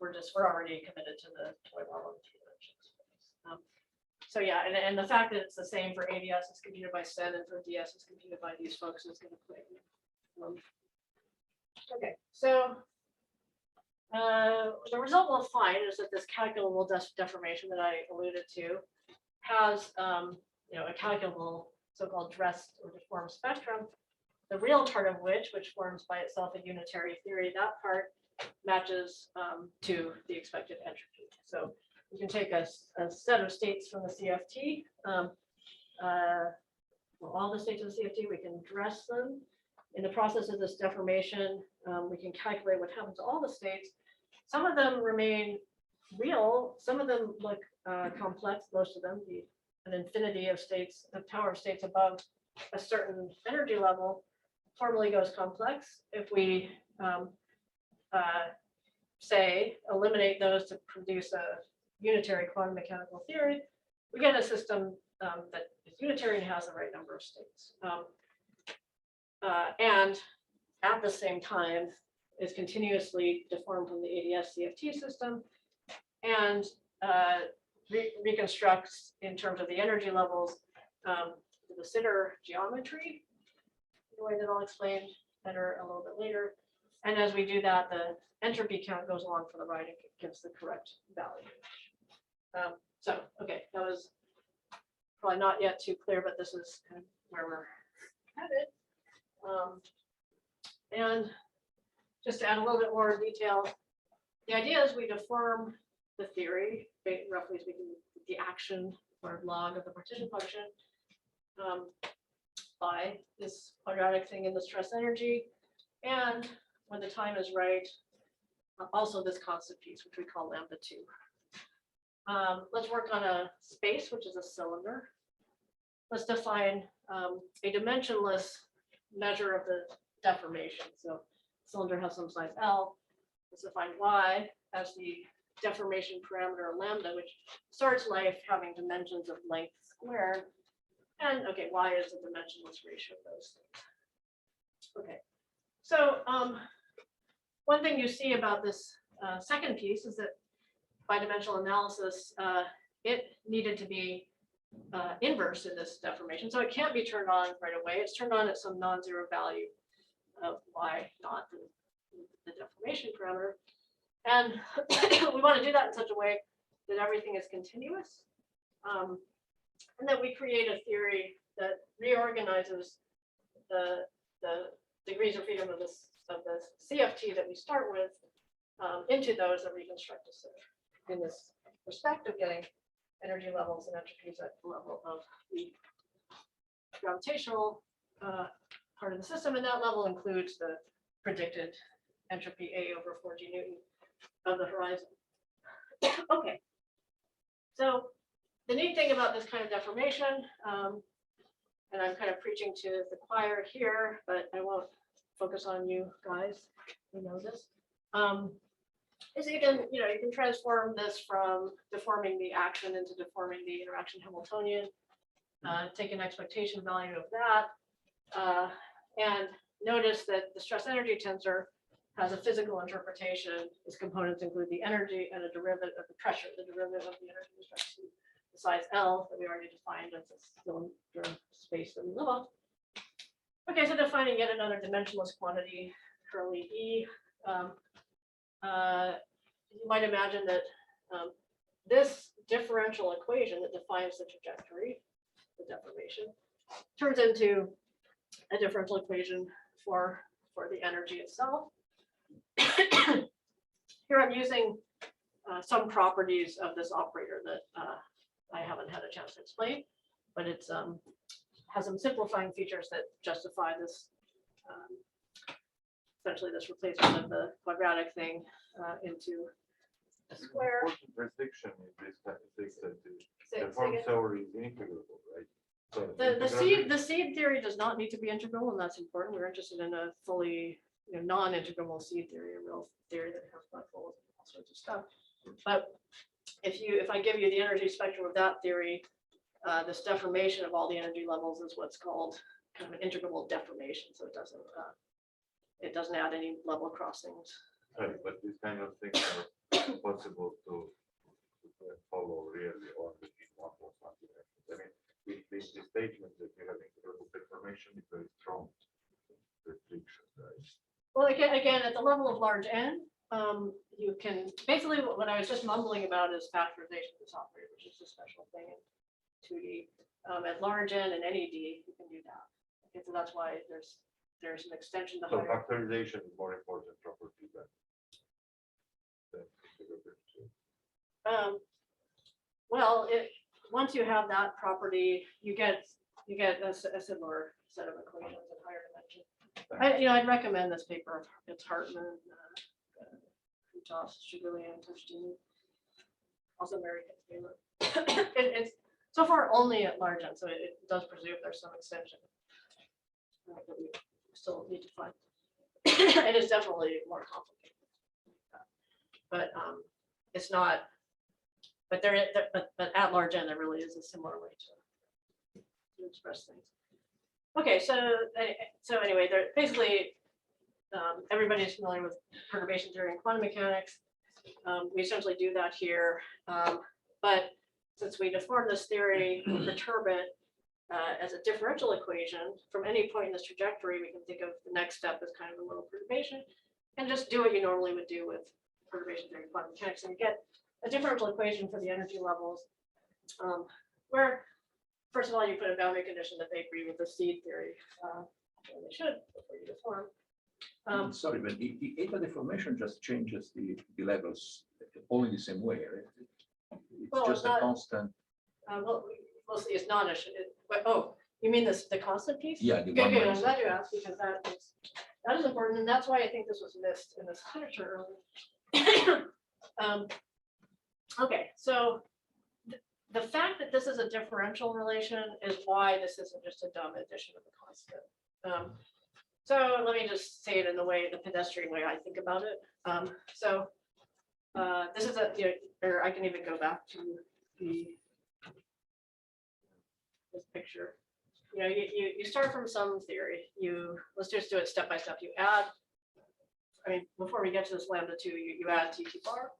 we're already committed to the toy model in 2 dimensions. So yeah, and the fact that it's the same for ADS is computed by Sen and for DS is computed by these folks is going to play. Okay, so the result we'll find is that this calculable deformation that I alluded to has a calculable so-called dressed or deformed spectrum, the real part of which forms by itself a unitary theory, that part matches to the expected entropy. So you can take a set of states from the CFT, all the states of the CFT, we can dress them. In the process of this deformation, we can calculate what happens to all the states. Some of them remain real, some of them look complex, most of them, an infinity of states, the power of states above a certain energy level formally goes complex. If we say eliminate those to produce a unitary quantum mechanical theory, we get a system that is unitary and has the right number of states. And at the same time is continuously deformed from the ADS CFT system and reconstructs in terms of the energy levels the Sitter geometry, the way that I'll explain better a little bit later. And as we do that, the entropy count goes along for the ride and gives the correct value. So, okay, that was probably not yet too clear, but this is kind of where we're headed. And just to add a little bit more detail, the idea is we deform the theory, roughly speaking, the action or log of the partition function by this quadratic thing in the stress energy. And when the time is right, also this constant piece, which we call lambda 2. Let's work on a space, which is a cylinder. Let's define a dimensionless measure of the deformation. So cylinder has some size L. Let's define Y as the deformation parameter lambda, which starts life having dimensions of length squared. And okay, Y is the dimensionless ratio of those things. Okay, so one thing you see about this second piece is that by dimensional analysis, it needed to be inverse in this deformation. So it can't be turned on right away. It's turned on at some non-zero value of Y naught, the deformation parameter. And we want to do that in such a way that everything is continuous. And that we create a theory that reorganizes the degrees of freedom of the CFT that we start with into those that reconstruct the system in this respect of getting energy levels and entropies at the level of the gravitational part of the system. And that level includes the predicted entropy A over 4G Newton of the horizon. Okay. So the neat thing about this kind of deformation, and I'm kind of preaching to the choir here, but I won't focus on you guys who know this, is you can transform this from deforming the action into deforming the interaction Hamiltonian, take an expectation value of that, and notice that the stress energy tensor has a physical interpretation. Its components include the energy and a derivative of the pressure, the derivative of the energy with respect to the size L that we already defined as the cylinder space that we live on. Okay, so defining yet another dimensionless quantity, curly E. You might imagine that this differential equation that defines the trajectory, the deformation, turns into a differential equation for the energy itself. Here I'm using some properties of this operator that I haven't had a chance to explain, but it's has some simplifying features that justify this, essentially this replacement of the quadratic thing into a square. Important restriction in this kind of thing that Say- the say form again? theory is integrable, right? So The seed theory does not need to be integral, and that's important. We're interested in a fully non-integrable seed theory, a real theory that has black holes and all sorts of stuff. But if I give you the energy spectrum of that theory, this deformation of all the energy levels is what's called kind of an integrable deformation. So it doesn't add any level crossings. Right, but these kind of things are possible to follow really on the one or something. I mean, the statement that you have integrable deformation is very strong restriction, right? Well, again, at the level of large N, you can basically what I was just mumbling about is factorization of this operator, which is a special thing in 2D. At large N and any D, you can do that. Okay, so that's why there's an extension to So higher. factorization is more important property than integrability. Well, once you have that property, you get a similar set of equations in higher dimension. I'd recommend this paper. It's Hartman, Kutas, Shigullian, Toshtini, also Mary Taylor. It's so far only at large N, so it does presume there's some extension that we still need to find. It is definitely more complicated, but it's not. But but at large N, there really is a similar way to express things. Okay, so anyway, they're basically everybody's familiar with perturbation theory and quantum mechanics. We essentially do that here, but since we deform this theory, perturb it as a differential equation from any point in this trajectory, we can think of the next step as kind of a little perturbation, and just do what you normally would do with perturbation theory and quantum mechanics, and you get a differential equation for the energy levels, where first of all, you put a boundary condition that they agree with the seed theory. And they should before you deform. Sorry, but the eta deformation just changes the levels all in the same way, right? It's Well, just it's not- a constant. Well, mostly it's not a. You mean the constant piece? Yeah, the Good, one good. I'm minus- glad you asked because that is important, and that's why I think this was missed in this literature earlier. Okay, so the fact that this is a differential relation is why this isn't just a dumb addition of a constant. So let me just say it in the pedestrian way I think about it. This is or I can even go back to this picture. You start from some theory. Let's just do it step by step. You add, before we get to this lambda 2, you add TT bar,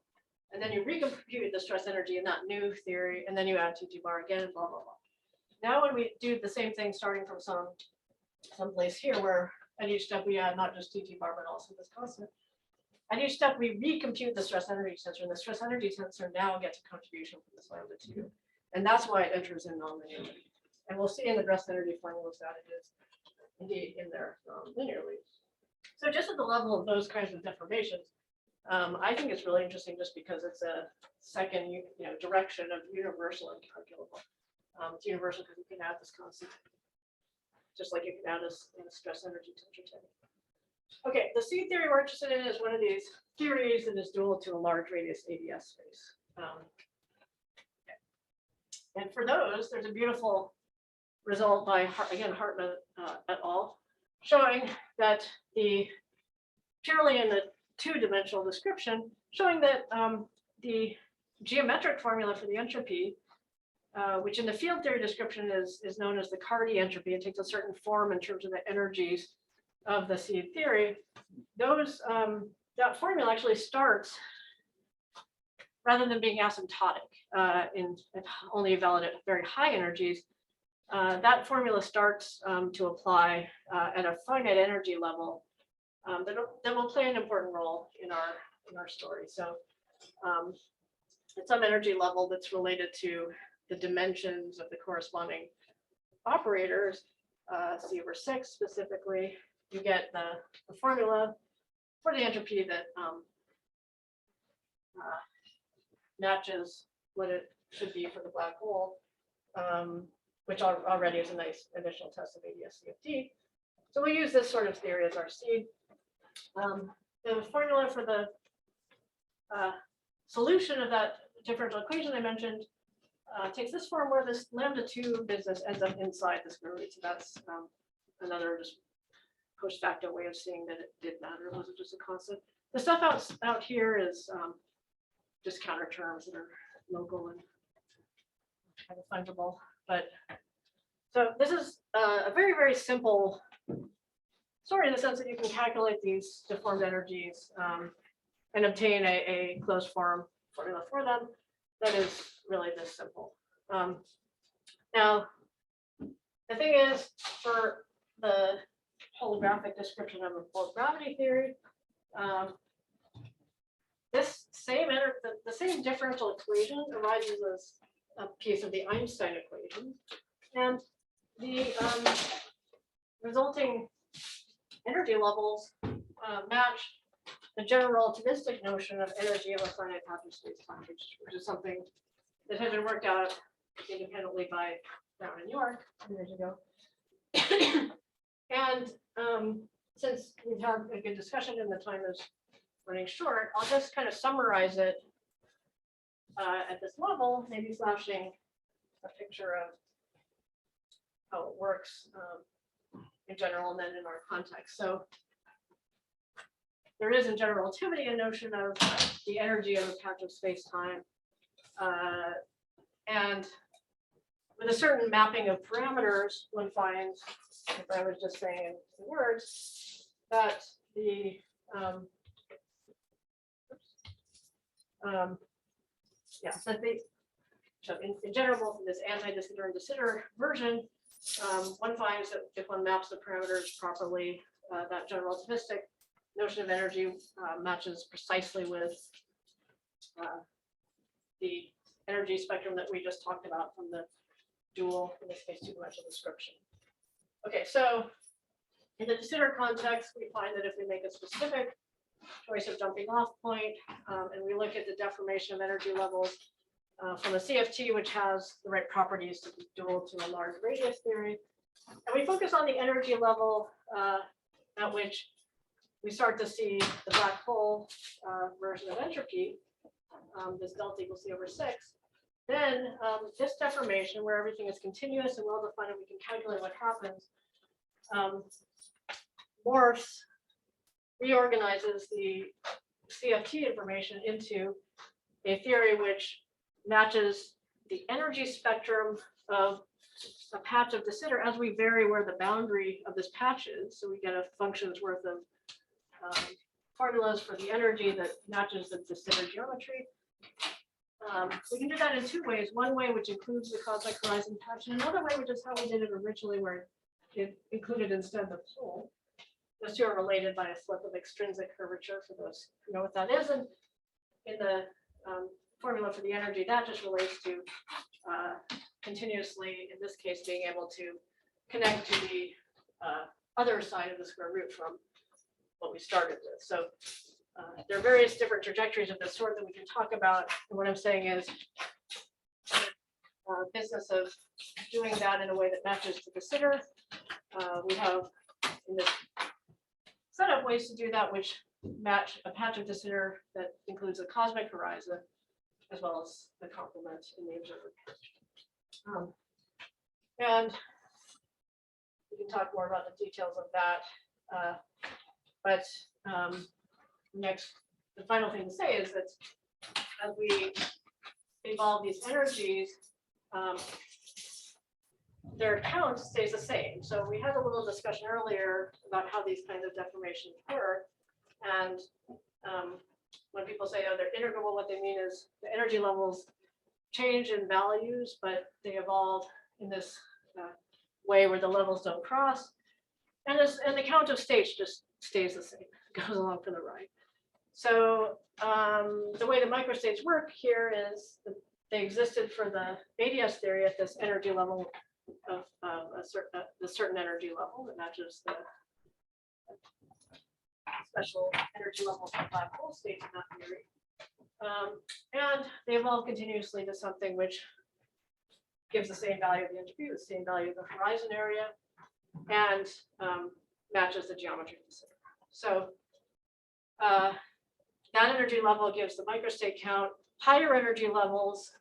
and then you recompute the stress energy in that new theory, and then you add TT bar again, blah, blah, blah. Now when we do the same thing starting from some place here where at each step we add not just TT bar, but also this constant. At each step we recompute the stress energy tensor, and the stress energy tensor now gets a contribution from this lambda 2. And that's why it enters in non-linearly. And we'll see in the stress energy formulas that it is indeed in there linearly. So just at the level of those kinds of deformations, I think it's really interesting just because it's a second direction of universal and calculable. It's universal because you can add this constant, just like you can add a stress energy tensor table. Okay, the seed theory we're interested in is one of these theories that is dual to a large radius ADS space. And for those, there's a beautiful result by, again, Hartman et al., showing that purely in the two-dimensional description, showing that the geometric formula for the entropy, which in the field theory description is known as the Carty entropy, it takes a certain form in terms of the energies of the seed theory. That formula actually starts, rather than being asymptotic and only valid at very high energies, that formula starts to apply at a finite energy level that will play an important role in our story. So at some energy level that's related to the dimensions of the corresponding operators, C/6 specifically, you get the formula for the entropy that matches what it should be for the black hole, which already is a nice initial test of ADS-CFT. So we use this sort of theory as our seed. The formula for the solution of that differential equation I mentioned takes this form where this lambda2 business ends up inside the square root. So that's another just post facto way of seeing that it did matter. It wasn't just a constant. The stuff out here is just counter terms that are local and kind of fungible. But so this is a very, very simple story in the sense that you can calculate these deformed energies and obtain a closed form formula for them that is really this simple. Now, the thing is, for the holographic description of a full gravity theory, this same the same differential equation arises as a piece of the Einstein equation, and the resulting energy levels match the general relativistic notion of energy of a finite path of space-time, which is something that had been worked out independently by Brown and York years ago. And since we've had a good discussion and the time is running short, I'll just kind of summarize it at this level, maybe flashing a picture of how it works in general and then in our context. So there is in general relativity a notion of the energy of a patch of space-time, and with a certain mapping of parameters, one finds, if I was just saying in words, that the so in general, this anti-de Sitter and de Sitter version, one finds that if one maps the parameters properly, that general relativistic notion of energy matches precisely with the energy spectrum that we just talked about from the dual, in this case, two-dimensional description. Okay, so in the de Sitter context, we find that if we make a specific choice of jumping off point, and we look at the deformation of energy levels from a CFT, which has the right properties to be dual to a large radius theory, and we focus on the energy level at which we start to see the black hole version of entropy, this delta equals C/6, then this deformation where everything is continuous and well-defined and we can calculate what happens, morphs, reorganizes the CFT information into a theory which matches the energy spectrum of a patch of de Sitter as we vary where the boundary of this patch is. So we get a function's worth of formulas for the energy that matches the de Sitter geometry. We can do that in two ways. One way, which includes the cosmic horizon patch, and another way, which is how we did it originally, where it included instead the pole. Those two are related by a slip of extrinsic curvature, for those who know what that is. And in the formula for the energy, that just relates to continuously, in this case, being able to connect to the other side of the square root from what we started with. So there are various different trajectories of this sort that we can talk about. And what I'm saying is business of doing that in a way that matches to de Sitter. We have in this set of ways to do that, which match a patch of de Sitter that includes a cosmic horizon, as well as the complement in the observer patch. And we can talk more about the details of that. But next, the final thing to say is that as we evolve these energies, their count stays the same. So we had a little discussion earlier about how these kinds of deformations work. And when people say, oh, they're integrable, what they mean is the energy levels change in values, but they evolve in this way where the levels don't cross. And the count of states just stays the same, goes along for the ride. So the way the microstates work here is that they existed for the ADS theory at this energy level of the certain energy level that matches the special energy levels of black hole states in that theory. And they evolve continuously to something which gives the same value of the entropy, the same value of the horizon area, and matches the geometry of the center. So that energy level gives the microstate count. Higher energy levels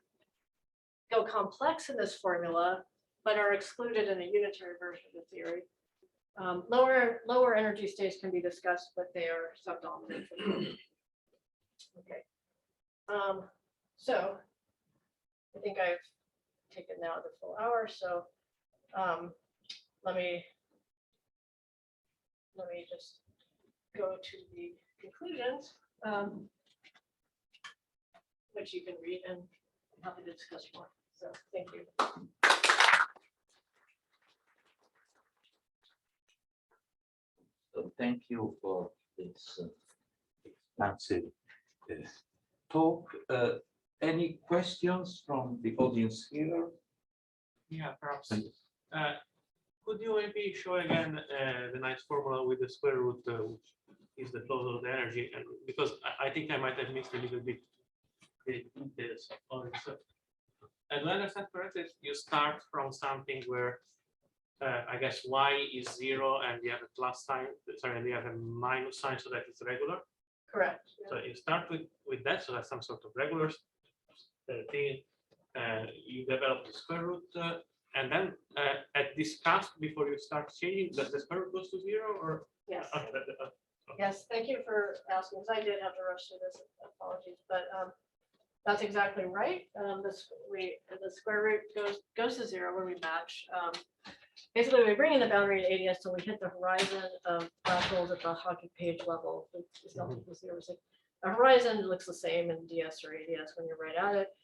go complex in this formula, but are excluded in a unitary version of the theory. Lower energy states can be discussed, but they are subdominant. Okay. So I think I've taken now the full hour. So let me just go to the conclusions, which you can read, and I'm happy to discuss more. So thank you. So thank you for this expansive talk. Any questions from the audience here? Yeah, perhaps. Could you maybe show again the nice formula with the square root, which is the closure of the energy? And because I think I might have missed a little bit the details on it. So, and do I understand correctly, you start from something where I guess y is 0 and you have a plus sign, sorry, and you have a minus sign so that it's regular. Correct. So you start with that, so that's some sort of regular thing. You develop the square root, and then at this cusp before you start changing, does the square root goes to 0 or? Yes. Okay, Yes, thank you for asking, because I did have to rush through this, apologies, but that's exactly right. The square root goes to 0 where we match. Basically, we bring in the boundary in ADS till we hit the horizon of black holes at the Hawking page level. The horizon looks the same in DS or ADS when you're right at it.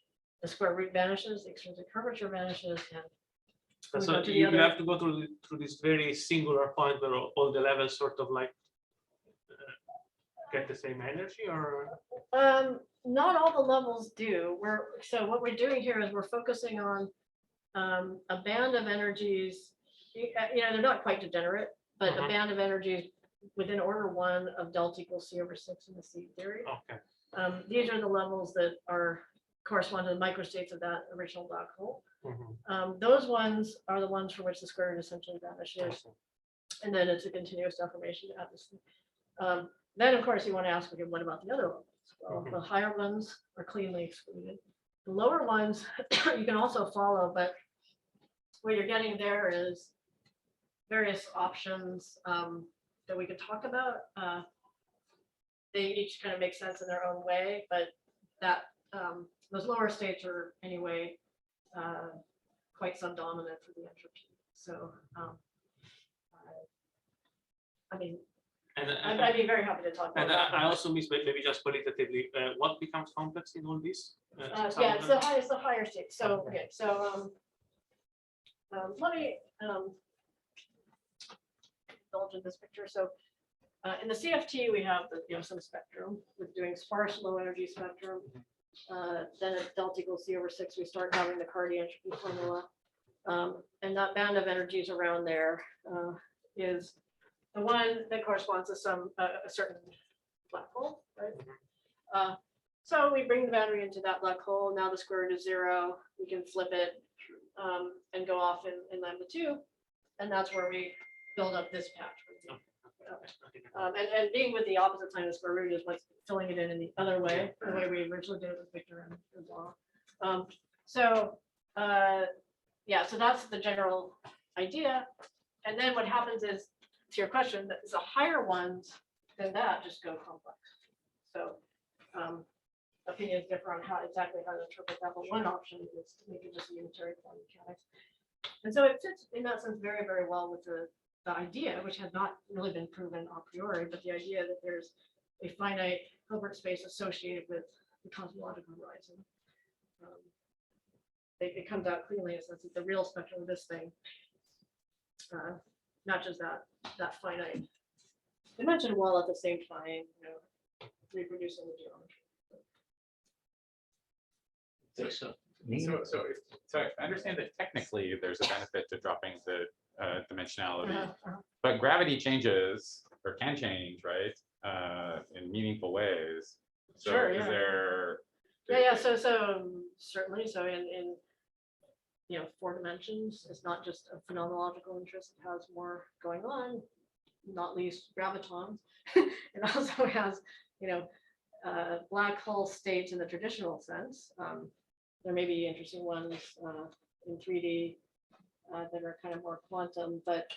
The square root vanishes, the extrinsic curvature vanishes, and so you have to go through this very singular point where all the levels sort of like get the same energy, or? Not all the levels do. So what we're doing here is we're focusing on a band of energies. They're not quite degenerate, but a band of energies within order 1 of delta equals C/6 in the seed theory. Okay. These are the levels that correspond to the microstates of that original black hole. Those ones are the ones for which the square root essentially vanishes, and then it's a continuous deformation at this. Then, of course, you want to ask, okay, what about the other levels? Well, the higher ones are cleanly excluded. The lower ones you can also follow, but what you're getting there is various options that we could talk about. They each kind of make sense in their own way, but that those lower states are anyway quite subdominant for the entropy. So I mean, I'd be very happy to talk about and that. I also miss, maybe just qualitatively, what becomes complex in all this? Yeah, it's the higher state. So okay, so let me indulge in this picture. So in the CFT we have the some spectrum with doing sparse low energy spectrum. Then at delta equals C/6 we start having the Cardi entropy formula, and that band of energies around there is the one that corresponds to a certain black hole, right? So we bring the boundary into that black hole. Now the square root is 0. We can flip it and go off in lambda 2, and that's where we build up this patch. And being with the opposite sign of the square root is what's filling it in the other way, the way we originally did it with Victor and Law. Yeah, so that's the general idea. And then what happens is, to your question, that the higher ones than that just go complex. So opinions differ on exactly how to interpret that, but one option is to make it just a unitary quantum mechanics. And so it fits in that sense very, very well with the idea, which has not really been proven a priori, but the idea that there's a finite Hilbert space associated with the cosmological horizon. it comes out cleanly, in the sense that the real spectrum of this thing matches that finite dimension, while at the same time, reproducing the geometry. So I understand that technically there's a benefit to dropping the dimensionality, but gravity changes or can change, right? In meaningful ways. So Sure, is yeah. there? Yeah. So certainly. So in 4 dimensions, it's not just a phenomenological interest. It has more going on, not least gravitons. It also has, black hole states in the traditional sense. There may be interesting ones in 3D that are kind of more quantum, but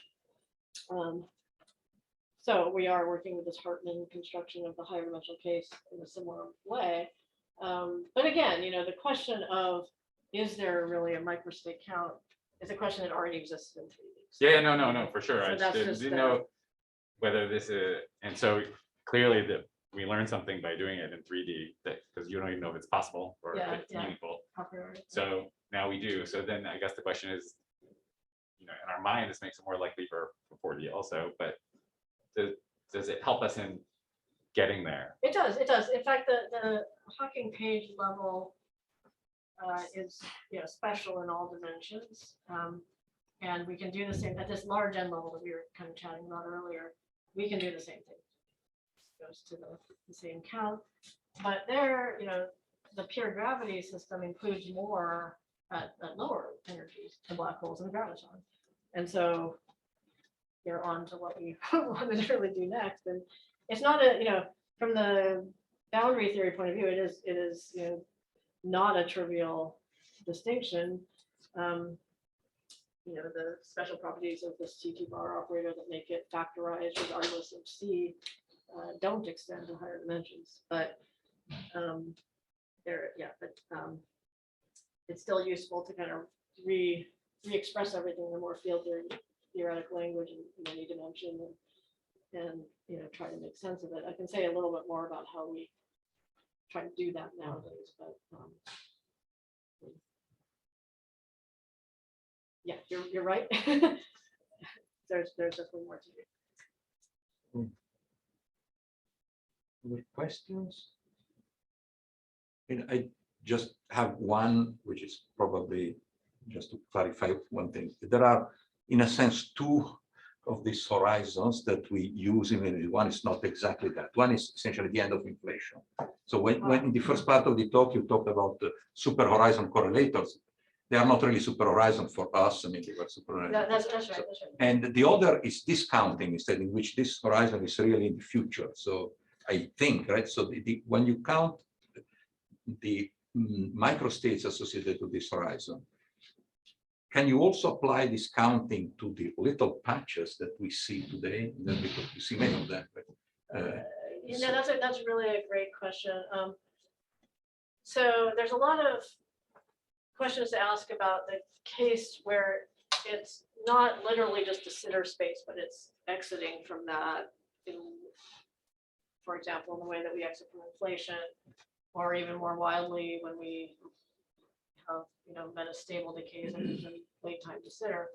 so we are working with this Hartman construction of the higher dimensional case in a similar way. But again, the question of, is there really a microstate count, is a question that already exists in 3D. Yeah, no, for sure. So I that's just just, didn't know whether this is, and so clearly that we learned something by doing it in 3D, that because you don't even know if it's possible or if it's meaningful. So now we do. So then I guess the question is, in our mind, this makes it more likely for 4D also, but does it help us in getting there? It does. In fact, the Hawking page level is special in all dimensions. And we can do the same at this large n level that we were kind of chatting about earlier. We can do the same thing. It goes to the same count. But there, the pure gravity system includes more at lower energies, the black holes and the graviton. And so you're on to what we wanted to really do next. And it's not from the boundary theory point of view, it is not a trivial distinction. The special properties of this CT bar operator that make it factorized regardless of C don't extend to higher dimensions. But it's still useful to kind of re-express everything in a more field theoretic language in any dimension, and try to make sense of it. I can say a little bit more about how we try to do that nowadays, but yeah, you're right. There's definitely more to do. Other questions? And I just have one, which is probably just to clarify one thing. There are, in a sense, 2 of these horizons that we use in energy. One is not exactly that. One is essentially the end of inflation. So when in the first part of the talk, you talked about the super horizon correlators, they are not really super horizon for us. I mean, they were super horizon. That's right. And the other is discounting, instead, in which this horizon is really in the future. So I think, right, so when you count the microstates associated to this horizon, can you also apply this counting to the little patches that we see today? Then because you see many of them. But, that's really a great question. So there's a lot of questions to ask about the case where it's not literally just a sitter space, but it's exiting from that. For example, in the way that we exit from inflation, or even more wildly when we have metastable decays and late time de Sitter.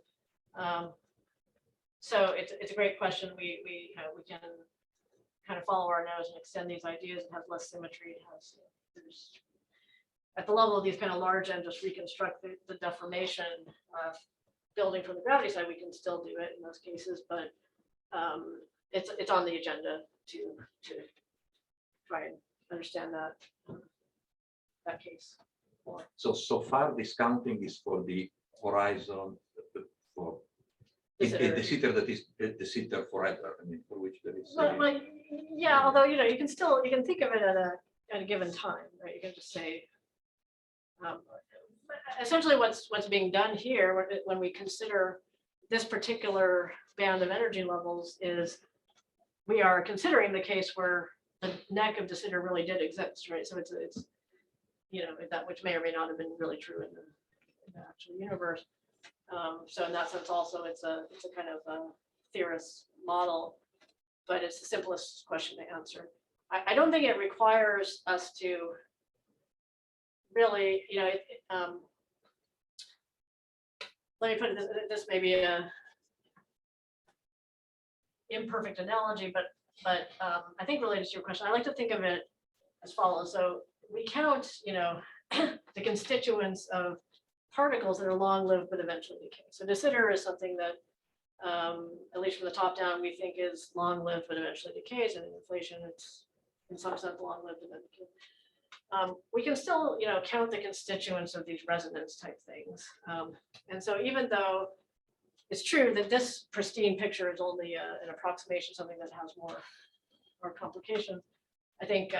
So it's a great question. We can kind of follow our nose and extend these ideas. It has less symmetry. It has there's at the level of these kind of large and just reconstruct the deformation building from the gravity side. We can still do it in those cases, but it's on the agenda to try and understand that case more. So far, discounting is for the horizon for the sitter that is the sitter forever. I mean, for which there is. Well, yeah, although you can think of it at a given time, right? You can just say. Essentially, what's being done here when we consider this particular band of energy levels is we are considering the case where the neck of de Sitter really did exist, right? So it's that which may or may not have been really true in the actual universe. So in that sense, also it's a kind of a theorist model, but it's the simplest question to answer. I don't think it requires us to really, let me put it this may be a imperfect analogy, but I think related to your question, I like to think of it as follows. So we count, the constituents of particles that are long-lived but eventually decay. So de Sitter is something that, at least from the top down, we think is long-lived but eventually decays, and in inflation, it's in some sense long-lived and then decays. We can still, count the constituents of these resonance type things. And so even though it's true that this pristine picture is only an approximation, something that has more complications, I think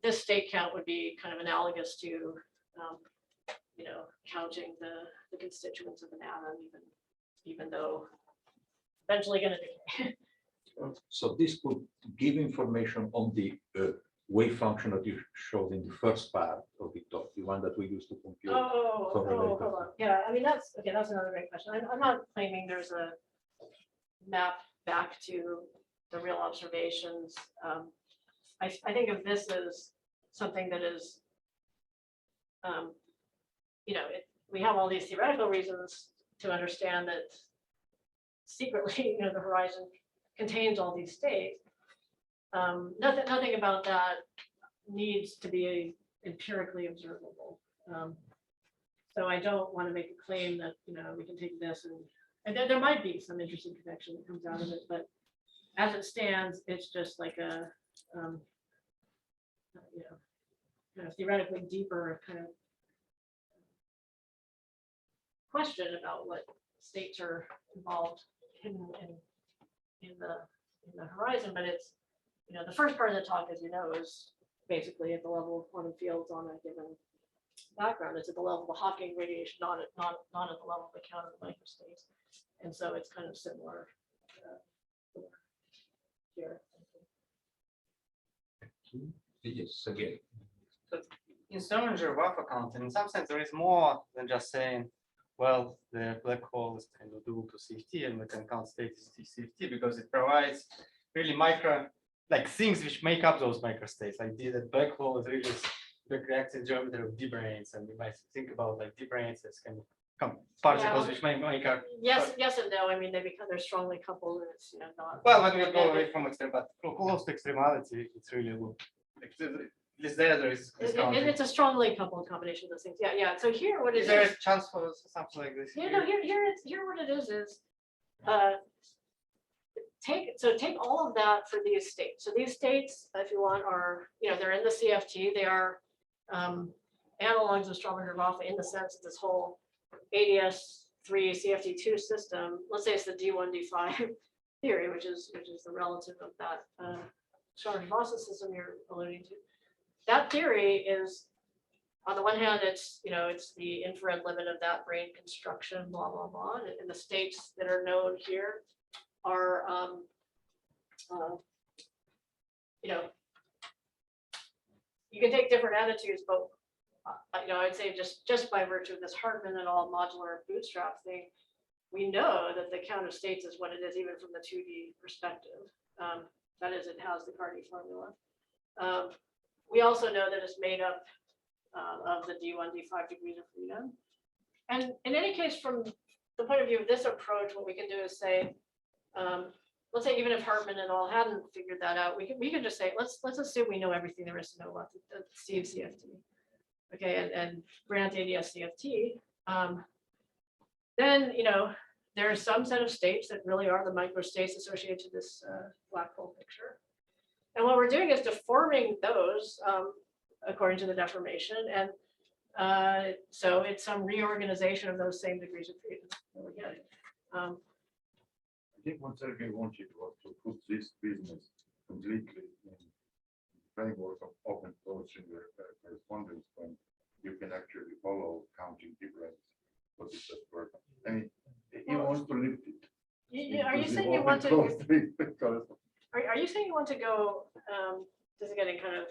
this state count would be kind of analogous to, counting the constituents of an atom, even though eventually going to decay. So this could give information on the wave function that you showed in the first part of the talk, the one that we used to compute. Hold on. Yeah, I mean, that's another great question. I'm not claiming there's a map back to the real observations. I think of this as something that is, we have all these theoretical reasons to understand that secretly, the horizon contains all these states. Nothing about that needs to be empirically observable. So I don't want to make a claim that, we can take this and there might be some interesting connection that comes out of it, but as it stands, it's just like a, kind of theoretically deeper kind of question about what states are involved in the horizon. But it's, the first part of the talk, as you know, is basically at the level of quantum fields on a given background. It's at the level of the Hawking radiation, not at the level of the count of the microstates. And so it's kind of similar here. Yes, again. In Schrödinger wave account, in some sense, there is more than just saying, well, the black hole is kind of due to CFT, and we can count states CFT because it provides really things which make up those microstates. Like the black hole is really the reactive geometry of d branes, and we might think about d branes as kind of particles which make up. Yes and no. I mean, they're strongly coupled, and it's not. Well, when we go away from extreme, but close to extremality, it's really at least there is. It's a strongly coupled combination of those things. Yeah. So here, what is there a chance for something like this? Yeah, no. Here, what it is take all of that for these states. So these states, if you want, are they're in the CFT. They are analogs of Schrödinger-Waffe in the sense that this whole ADS3 CFT2 system, let's say it's the D1 D5 theory, which is the relative of that Schrödinger-Waffe system you're alluding to. That theory is, on the one hand, it's the infrared limit of that brane construction, blah blah blah, and the states that are known here are you can take different attitudes, but I'd say just by virtue of this Hartman et al. Modular bootstrap thing, we know that the count of states is what it is even from the 2D perspective. That is, it has the Carty formula. We also know that it's made up of the D1, D5 degrees of freedom. And in any case, from the point of view of this approach, what we can do is say, let's say even if Hartman et al. Hadn't figured that out, we could just say, let's assume we know everything there is to know about the CFT. Okay, and grant ADS CFT. Then there's some set of states that really are the microstates associated to this black hole picture. And what we're doing is deforming those according to the deformation. And so it's some reorganization of those same degrees of freedom that we're getting. I think one Sergey wanted was to put this business completely in the framework of open closing correspondence when you can actually follow counting difference. What is that word? I mean, he wants to lift it. Are you saying you want to? Are you saying you want to go? This is getting kind of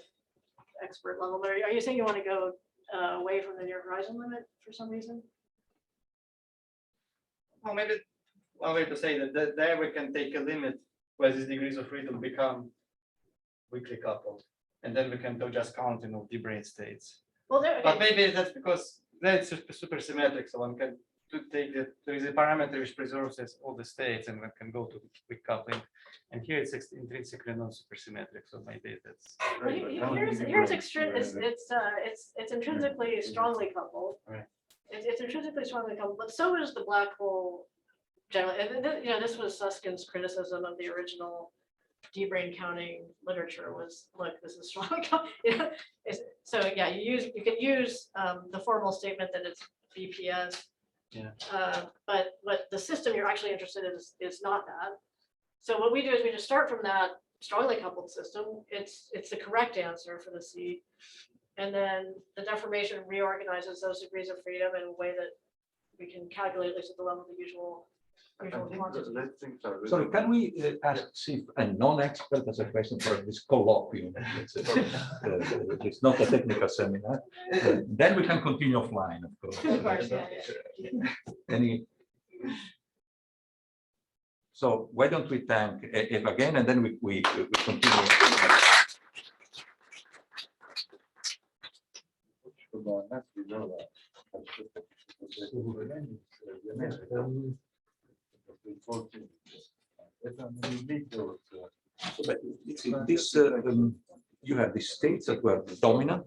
expert level, but are you saying you want to go away from the near horizon limit for some reason? Well, maybe one way to say that there we can take a limit where these degrees of freedom become weakly coupled, and then we can do just counting of d brane states. Well, but maybe that's because that's super symmetric, so one can to take that there is a parameter which preserves all the states and we can go to quick coupling. And here it's intrinsically non-supersymmetric, so maybe that's. Well, here's extreme. It's intrinsically strongly coupled. Right. It's intrinsically strongly coupled, but so is the black hole generally. And this was Susskind's criticism of the original D-brane counting literature was, look, this is strongly coupled. So yeah, you can use the formal statement that it's BPS. Yeah. But what the system you're actually interested in is not that. So what we do is we just start from that strongly coupled system. It's the correct answer for the C. And then the deformation reorganizes those degrees of freedom in a way that we can calculate, at least at the level of the usual quantity. Sorry, can we see if a non-expert has a question for this colloquium? It's not a technical seminar. Then we can continue offline, of course. Of course, yeah. Any? So why don't we thank Eva again, and then we continue. This you have the states that were dominant